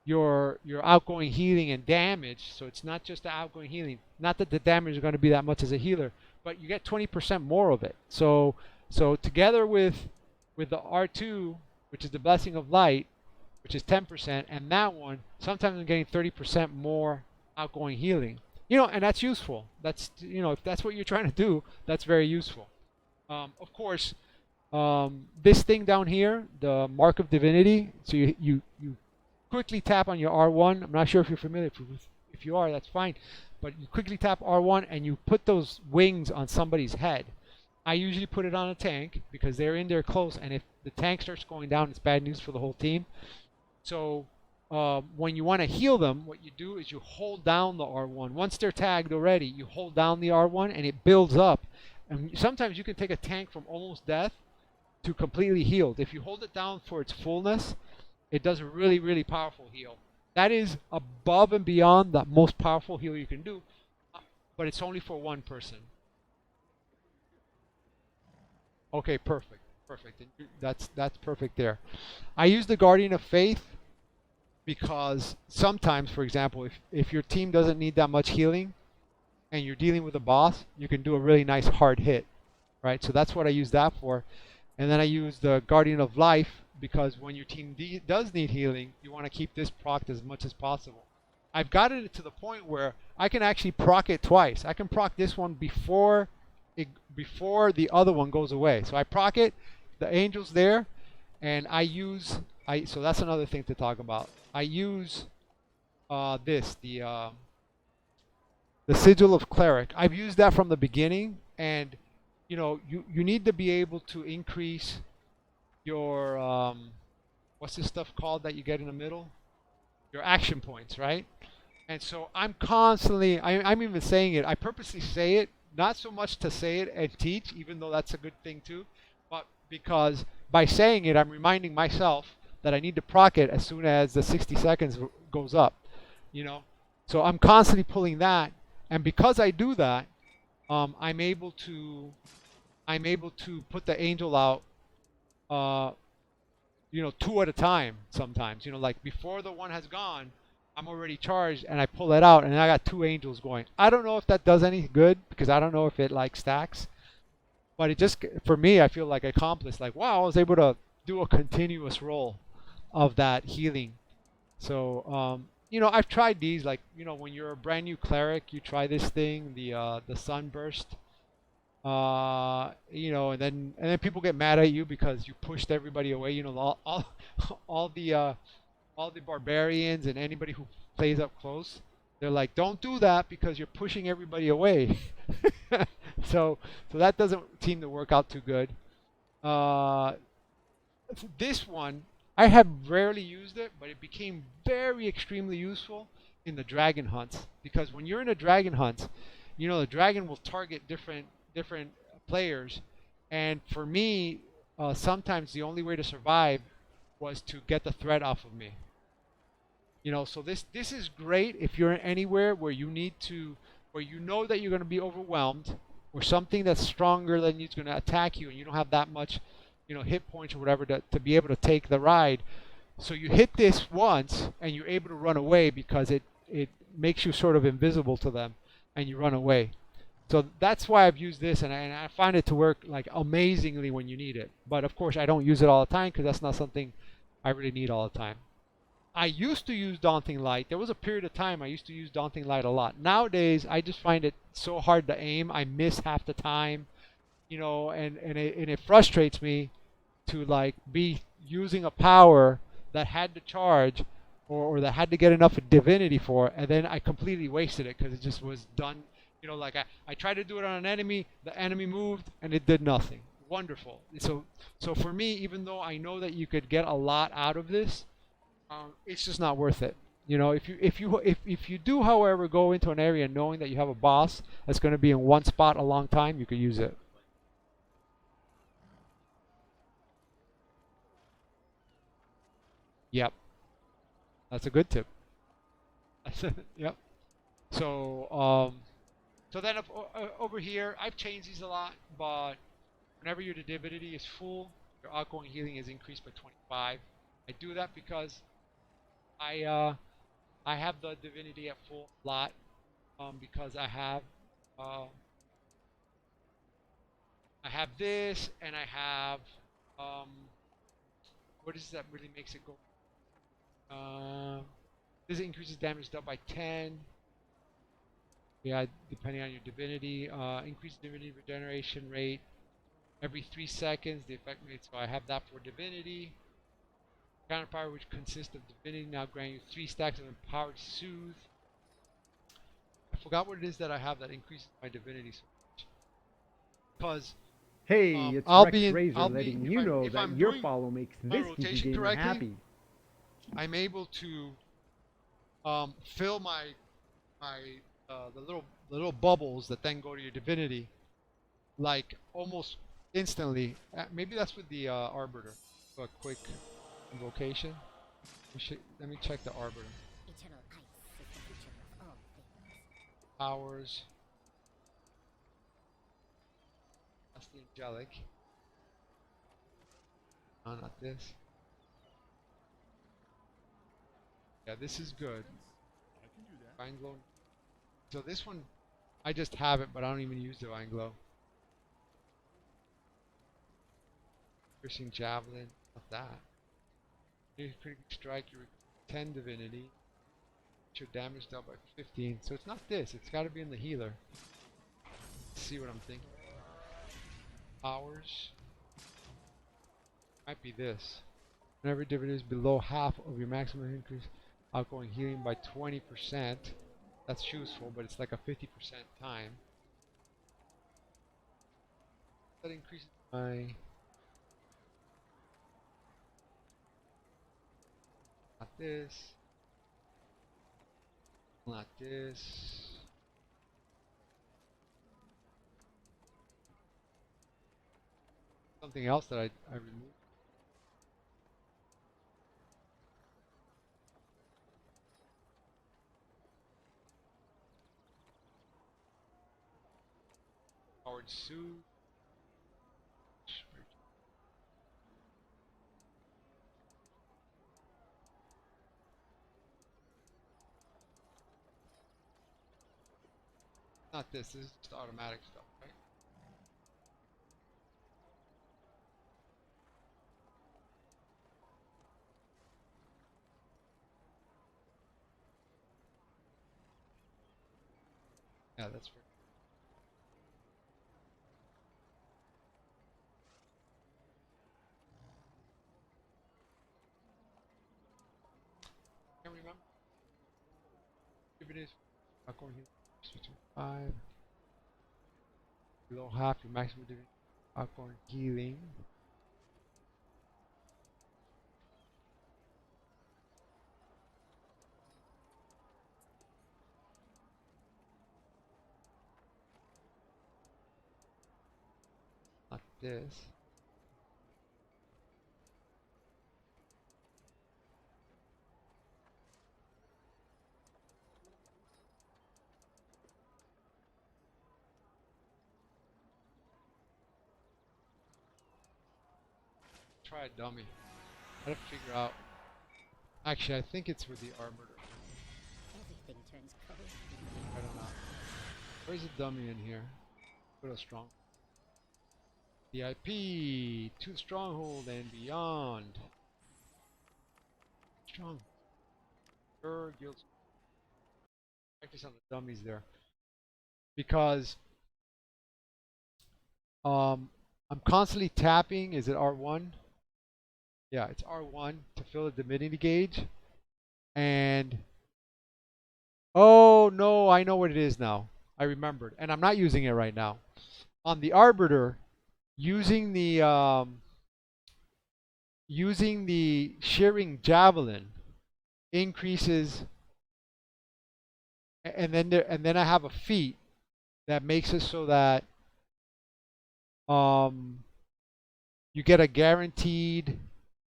your outgoing healing and damage, so it's not just the outgoing healing, not that the damage is going to be that much as a healer, but you get 20% more of it. So together with the R2, which is the Blessing of Light, which is 10%, and that one, sometimes I'm getting 30% more outgoing healing. You know, and that's useful. That's, you know, if that's what you're trying to do, that's very useful. Of course, this thing down here, the Mark of Divinity, so you quickly tap on your R1. I'm not sure if you're familiar. If you are, that's fine. But you quickly tap R1 and you put those wings on somebody's head. I usually put it on a tank because they're in there close, and if the tank starts going down, it's bad news for the whole team. So when you want to heal them, what you do is you hold down the R1. Once they're tagged already, you hold down the R1 and it builds up. And sometimes you can take a tank from almost death to completely healed. If you hold it down for its fullness, it does a really, really powerful heal. That is above and beyond the most powerful heal you can do, but it's only for one person. Okay, perfect. That's perfect there. I use the Guardian of Faith because sometimes, for example, if your team doesn't need that much healing and you're dealing with a boss, you can do a really nice hard hit, right? So that's what I use that for. And then I use the Guardian of Life because when your team does need healing, you want to keep this procced as much as possible. I've gotten it to the point where I can actually proc it twice. I can proc this one before the other one goes away. So I proc it, the angel's there, and so that's another thing to talk about. I use the Sigil of Cleric. I've used that from the beginning, and you know, you need to be able to increase your what's this stuff called that you get in the middle? Your action points, right? And so I'm constantly, I'm even saying it. I purposely say it, not so much to say it and teach, even though that's a good thing too, but because by saying it, I'm reminding myself that I need to proc it as soon as the 60 seconds goes up, you know? So I'm constantly pulling that, and because I do that, I'm able to put the angel out, you know, 2 at a time sometimes. You know, like before the one has gone, I'm already charged and I pull it out and I got 2 angels going. I don't know if that does any good because I don't know if it like stacks, but it just, for me, I feel like I accomplished, like, wow, I was able to do a continuous roll of that healing. So, you know, I've tried these, like, you know, when you're a brand new cleric, you try this thing, the sunburst. You know, and then people get mad at you because you pushed everybody away. You know, all the barbarians and anybody who plays up close, they're like, don't do that because you're pushing everybody away. so that doesn't seem to work out too good. This one, I have rarely used it, but it became very extremely useful in the dragon hunts, because when you're in a dragon hunt, you know, the dragon will target different players, and for me, sometimes the only way to survive was to get the threat off of me. You know, so this is great if you're anywhere where you need to, where you know that you're going to be overwhelmed, or something that's stronger than you is going to attack you, and you don't have that much, you know, hit points or whatever to be able to take the ride. So you hit this once, and you're able to run away because it makes you sort of invisible to them, and you run away. So that's why I've used this, and I find it to work like amazingly when you need it. But of course, I don't use it all the time because that's not something I really need all the time. I used to use Daunting Light. There was a period of time I used to use Daunting Light a lot. Nowadays, I just find it so hard to aim. I miss half the time, you know, and it frustrates me to like be using a power that had to charge or that had to get enough divinity for, and then I completely wasted it because it just was done. You know, like I tried to do it on an enemy, the enemy moved, and it did nothing. Wonderful. So for me, even though I know that you could get a lot out of this, it's just not worth it. You know, if you do, however, go into an area knowing that you have a boss that's going to be in one spot a long time, you could use it. Yep, that's a good tip. Yep. So so then over here, I've changed these a lot, but whenever your divinity is full, your outgoing healing is increased by 25. I do that because I have the divinity at full lot, because uh, I have this, and I have um, what is that really makes it go? This increases damage dealt by 10. Yeah, depending on your divinity. Increase divinity regeneration rate every 3 seconds. The effect rate. So I have that for divinity. Counter power, which consists of divinity, now grant you 3 stacks of empowered soothe. I forgot what it is that I have that increases my divinity so much. Because
Hey, it's
I'll
Rex
be in,
Razor
I'll be
letting
if
you
I'm
know
if
that
I'm
your
doing
follow makes
my
this PC
rotation
gamer
correctly,
happy.
I'm able to fill my the little bubbles that then go to your divinity like almost instantly. Maybe that's with the arbiter. A quick invocation. Let me check the arbiter.
Eternal ice is the future of all things.
Powers. That's the angelic. No, not this. Yeah, this is good. Divine glow. So this one, I just have it, but I don't even use divine glow. Piercing javelin, not that. Critical strike, you 10 divinity. Your damage dealt by 15. So it's not this. It's got to be in the healer. Let's see what I'm thinking. Powers. Might be this. Whenever divinity is below half of your maximum increase, outgoing healing by 20%. That's useful, but it's like a 50% time. That increases my... Not this. Not this. Something else that I removed. Powered suit. Not this. This is just automatic stuff, right? Yeah, that's right. Can't remember. If it is, outgoing healing between 5. Below half your maximum divinity. Outgoing healing. Not this. Try a dummy. I gotta figure out. Actually, I think it's with the arbiter.
Everything turns cold.
I don't know. Where's the dummy in here? Put a strong. VIP to the stronghold and beyond. Strong. Guilds. Practice on the dummies there. Because I'm constantly tapping. Is it R1? Yeah, it's R1 to fill the divinity gauge. And oh no, I know what it is now. I remembered, and I'm not using it right now. On the Arbiter, using the shearing javelin increases, and then I have a feat that makes it so that you get a guaranteed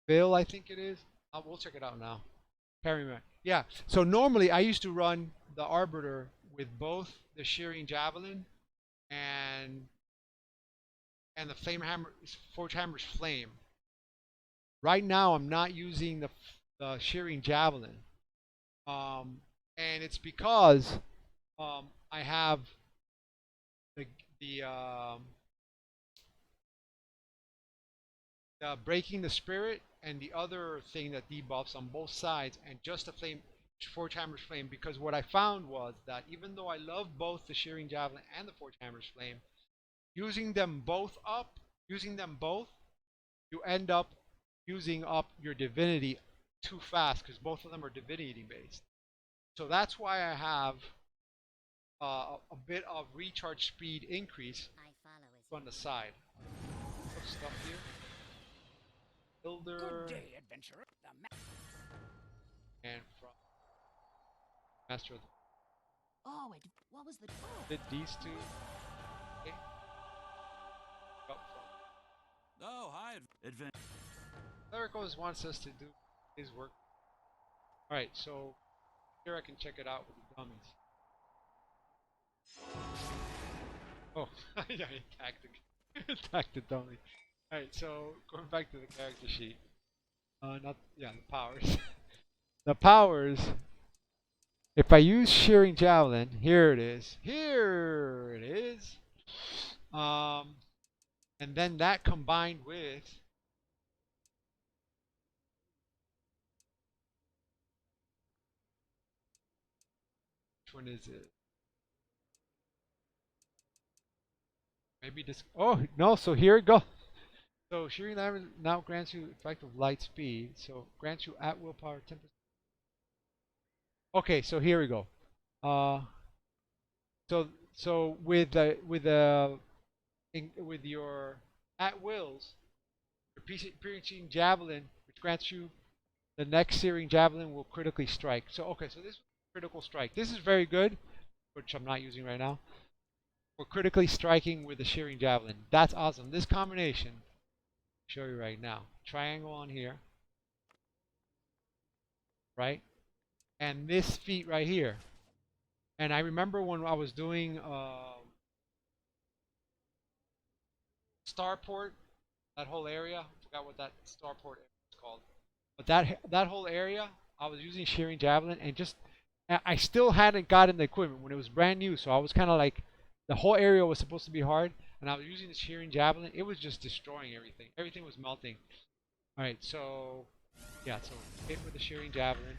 fill, I think it is. We'll check it out now. Can't remember. Yeah. So normally I used to run the Arbiter with both the shearing javelin and the flame hammer, Forge Hammer's flame. Right now I'm not using the shearing javelin, and it's because I have the breaking the spirit and the other thing that debuffs on both sides, and just the flame, Forge Hammer's flame. Because what I found was that even though I love both the shearing javelin and the Forge Hammer's flame, using them both, you end up using up your divinity too fast because both of them are divinity based. So that's why I have a bit of recharge speed increase on the side. Put stuff here. Builder.
Good day, adventurer.
And from Master of the
Oh, what was the...
did these two. Okay. Up from
Oh, hi, adventure.
Cleric always wants us to do his work. Alright, so here I can check it out with the dummies. Oh, yeah, attacked the dummy. Alright, so going back to the character sheet. The powers. The powers, if I use shearing javelin, here it is. And then that combined with which one is it? Maybe this. Oh no! So here it goes. So shearing javelin now grants you effective light speed. So grants you at will power 10%. Okay, so here we go. So with your at wills, your piercing javelin, which grants you the next searing javelin will critically strike. So okay, so this is critical strike. This is very good, which I'm not using right now. We're critically striking with the shearing javelin. That's awesome. This combination, I'll show you right now. Triangle on here, right? And this feat right here. And I remember when I was doing Starport, that whole area. I forgot what that Starport is called. But that whole area, I was using shearing javelin, and just I still hadn't gotten the equipment when it was brand new. So I was kind of like, the whole area was supposed to be hard, and I was using the shearing javelin. It was just destroying everything. Everything was melting. All right, so yeah, so hit with the shearing javelin.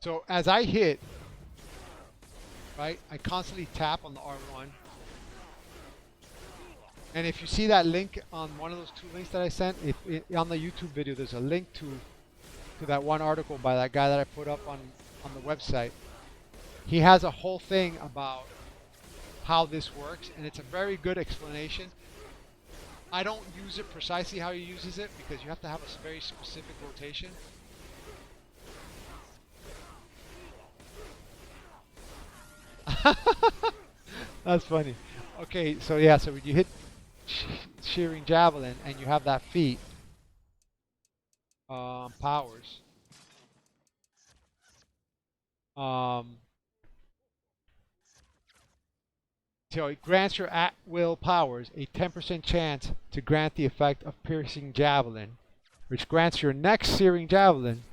So as I hit, right, I constantly tap on the R1. And if you see that link on one of those two links that I sent, on the YouTube video, there's a link to that one article by that guy that I put up on the website. He has a whole thing about how this works, and it's a very good explanation. I don't use it precisely how he uses it because you have to have a very specific rotation. That's funny. Okay, so yeah, so when you hit shearing javelin and you have that feat, powers, so it grants your at-will powers a 10% chance to grant the effect of piercing javelin, which grants your next searing javelin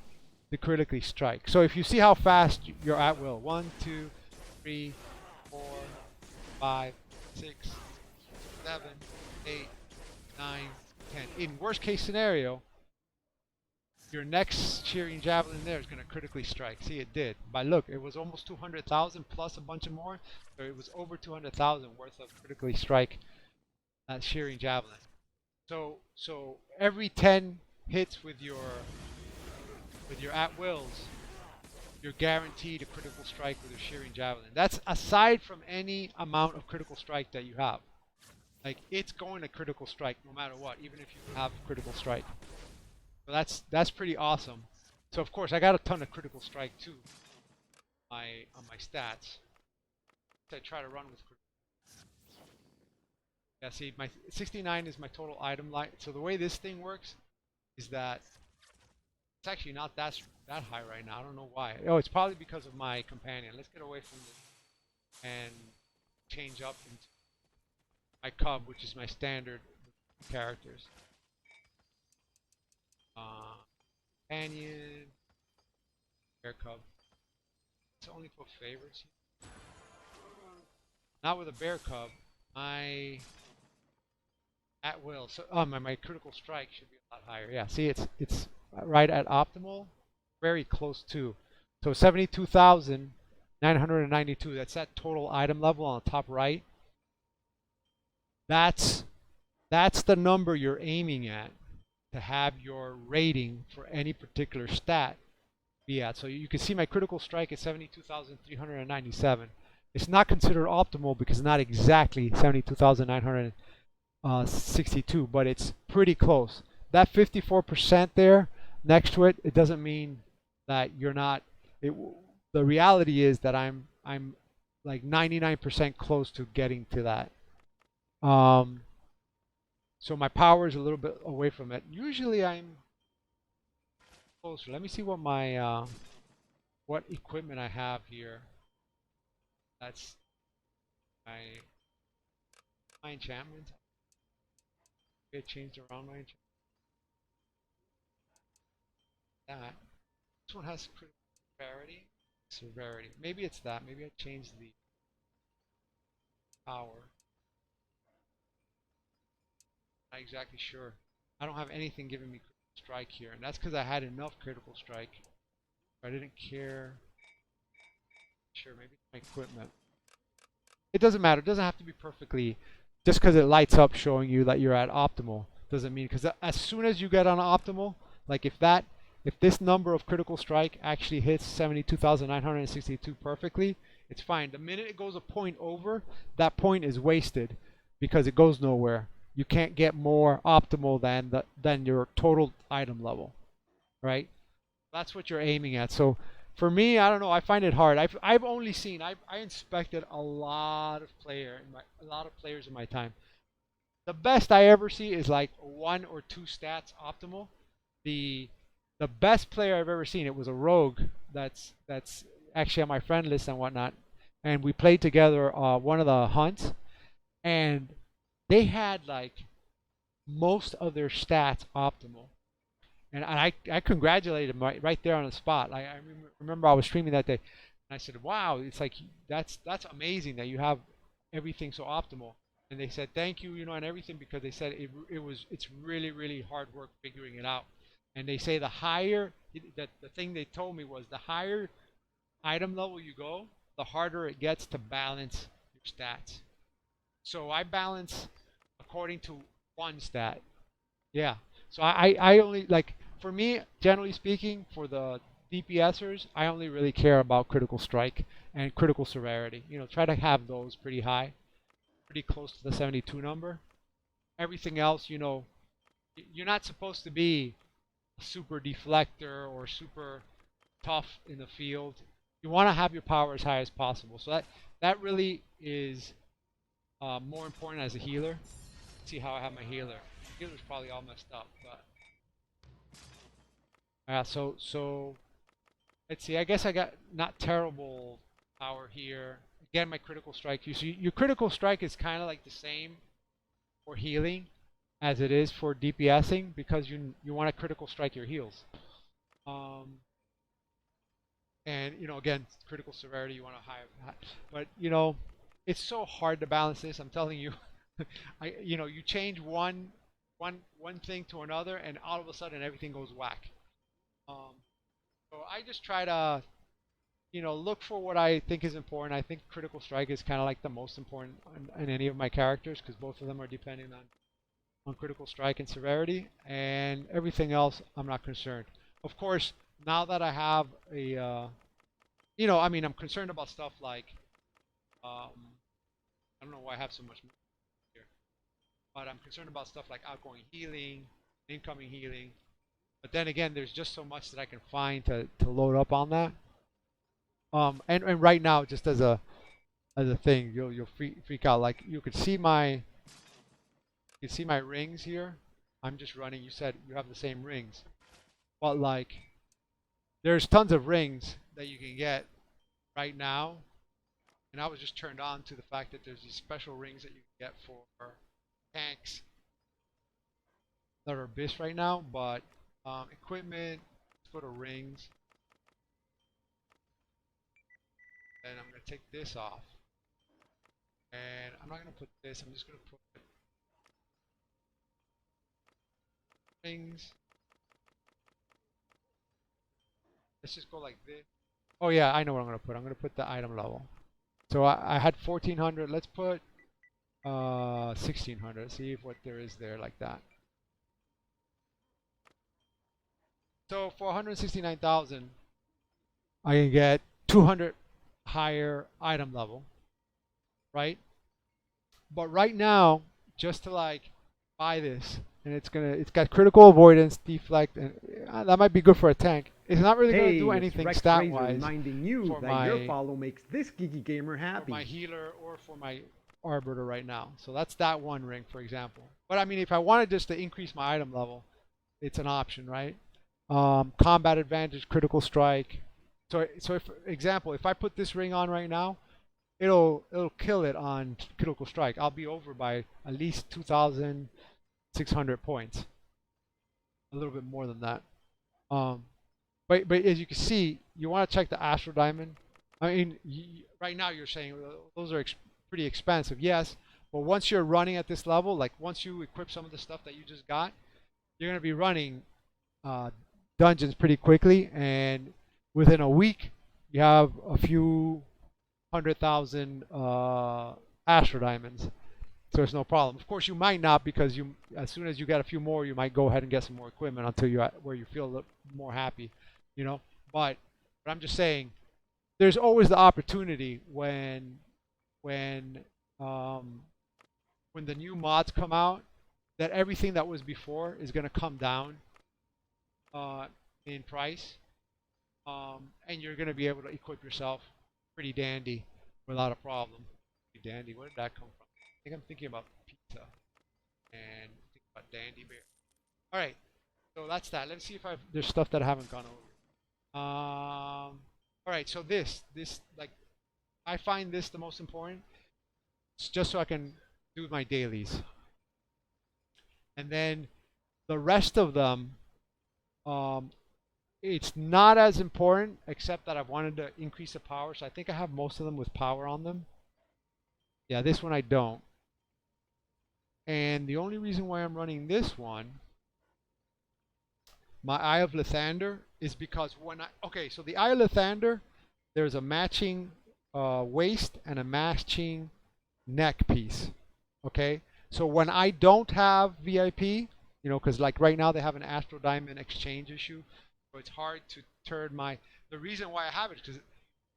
to critically strike. So if you see how fast you're at will, 1, 2, 3, 4, 5, 6, 7, 8, 9, 10. In worst case scenario, your next shearing javelin there is going to critically strike. See, it did. But look, it was almost 200,000 plus a bunch of more. So it was over 200,000 worth of critically strike shearing javelin. So every 10 hits with your at wills, you're guaranteed a critical strike with your shearing javelin. That's aside from any amount of critical strike that you have. Like, it's going to critical strike no matter what, even if you have critical strike. So that's pretty awesome. So of course I got a ton of critical strike too. On my stats. I try to run with critical. Yeah, see, my 69 is my total item light. So the way this thing works is that it's actually not that high right now. I don't know why. Oh, it's probably because of my companion. Let's get away from this and change up into my cub, which is my standard characters. Companion, bear cub. It's only for favorites. Not with a bear cub. My at will. So my critical strike should be a lot higher. Yeah, see, it's right at optimal, very close to. So 72,992. That's that total item level on the top right. That's the number you're aiming at to have your rating for any particular stat be at. So you can see my critical strike is 72,397. It's not considered optimal because it's not exactly 72,962, but it's pretty close. That 54% there next to it, it doesn't mean that you're not. The reality is that I'm like 99% close to getting to that. So my power is a little bit away from it. Usually I'm closer. Let me see what my what equipment I have here. That's my enchantment. Get changed around my enchantment. That. This one has critical severity. Severity. Maybe it's that. Maybe I changed the power. Not exactly sure. I don't have anything giving me critical strike here, and that's because I had enough critical strike. I didn't care. Sure, maybe it's my equipment. It doesn't matter. It doesn't have to be perfectly. Just because it lights up showing you that you're at optimal doesn't mean, because as soon as you get on optimal, like if this number of critical strike actually hits 72,962 perfectly, it's fine. The minute it goes a point over, that point is wasted because it goes nowhere. You can't get more optimal than your total item level, right? That's what you're aiming at. So for me, I don't know. I find it hard. I've only seen. I inspected a lot of players in my time. The best I ever see is like 1 or 2 stats optimal. The best player I've ever seen, it was a rogue that's actually on my friend list and whatnot, and we played together one of the hunts, and they had like most of their stats optimal. And I congratulated him right there on the spot. I remember I was streaming that day, and I said, "Wow, it's like that's amazing that you have everything so optimal." And they said, "Thank you, and everything," because they said it's really, really hard work figuring it out. And they say the higher the thing they told me was the higher item level you go, the harder it gets to balance your stats. So I balance according to one stat. Yeah. So I only, like, for me, generally speaking, for the DPSers, I only really care about critical strike and critical severity. Try to have those pretty high, pretty close to the 72 number. Everything else, you're not supposed to be a super deflector or super tough in the field. You want to have your power as high as possible. So that really is more important as a healer. See how I have my healer. Healer's probably all messed up, but so let's see. I guess I got not terrible power here. Again, my critical strike. Your critical strike is kind of like the same for healing as it is for DPSing, because you want to critical strike your heals. And again, critical severity you want to high, but it's so hard to balance this. I'm telling you. You change one thing to another, and all of a sudden everything goes whack. So I just try to, look for what I think is important. I think critical strike is kind of like the most important in any of my characters, because both of them are depending on critical strike and severity, and everything else I'm not concerned. Of course, now that I have a, you know, I mean, I'm concerned about stuff like, I don't know why I have so much here, but I'm concerned about stuff like outgoing healing, incoming healing. But then again, there's just so much that I can find to load up on that. And right now, just as a thing, you'll freak out. Like you can see my rings here. I'm just running. You said you have the same rings, but like there's tons of rings that you can get right now, and I was just turned on to the fact that there's these special rings that you can get for tanks that are abyss right now. But equipment, let's go to rings, and I'm gonna take this off, and I'm not gonna put this. I'm just gonna put rings. Let's just go like this. Oh yeah, I know what I'm gonna put. I'm gonna put the item level. So I had 1400. Let's put 1600. See if what there is there like that. So for 169,000, I can get 200 higher item level, right? But right now, just to like buy this, and it's got critical avoidance, deflect, and that might be good for a tank. It's not really going to do anything
Rex
stat
Razor
wise
reminding you
for
that your follow makes this geeky gamer happy.
for my healer or for my arbiter right now. So that's that one ring, for example. But I mean, if I wanted just to increase my item level, it's an option, right? Combat advantage, critical strike. So if example, if I put this ring on right now, it'll kill it on critical strike. I'll be over by at least 2,600 points, a little bit more than that. But as you can see, you want to check the Astral Diamond. I mean, right now you're saying those are pretty expensive, yes. But once you're running at this level, like once you equip some of the stuff that you just got, you're gonna be running dungeons pretty quickly, and within a week, you have a few 100,000 Astral Diamonds. So it's no problem. Of course, you might not, because you, as soon as you get a few more, you might go ahead and get some more equipment until you're at where you feel a little more happy, you know. But I'm just saying, there's always the opportunity when the new mods come out, that everything that was before is going to come down in price, and you're going to be able to equip yourself pretty dandy without a problem. Pretty dandy. Where did that come from? I think I'm thinking about pizza and think about Dandy Bear. All right, so that's that. Let's see if there's stuff that I haven't gone over. All right, so this like I find this the most important. It's just so I can do my dailies, and then the rest of them, it's not as important, except that I've wanted to increase the power. So I think I have most of them with power on them. Yeah, this one I don't. And the only reason why I'm running this one, my Eye of Lathander, is because okay, so the Eye of Lathander, there's a matching waist and a matching neck piece. Okay, so when I don't have VIP, you know, because like right now they have an Astral Diamond exchange issue, so it's hard to turn my. The reason why I have it is because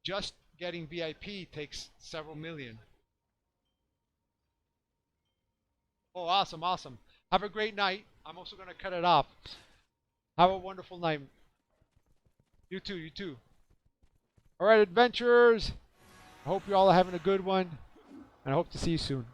just getting VIP takes several million. Oh, awesome, awesome. Have a great night. I'm also going to cut it off. Have a wonderful night. You too, you too. All right, adventurers. I hope you all are having a good one, and I hope to see you soon.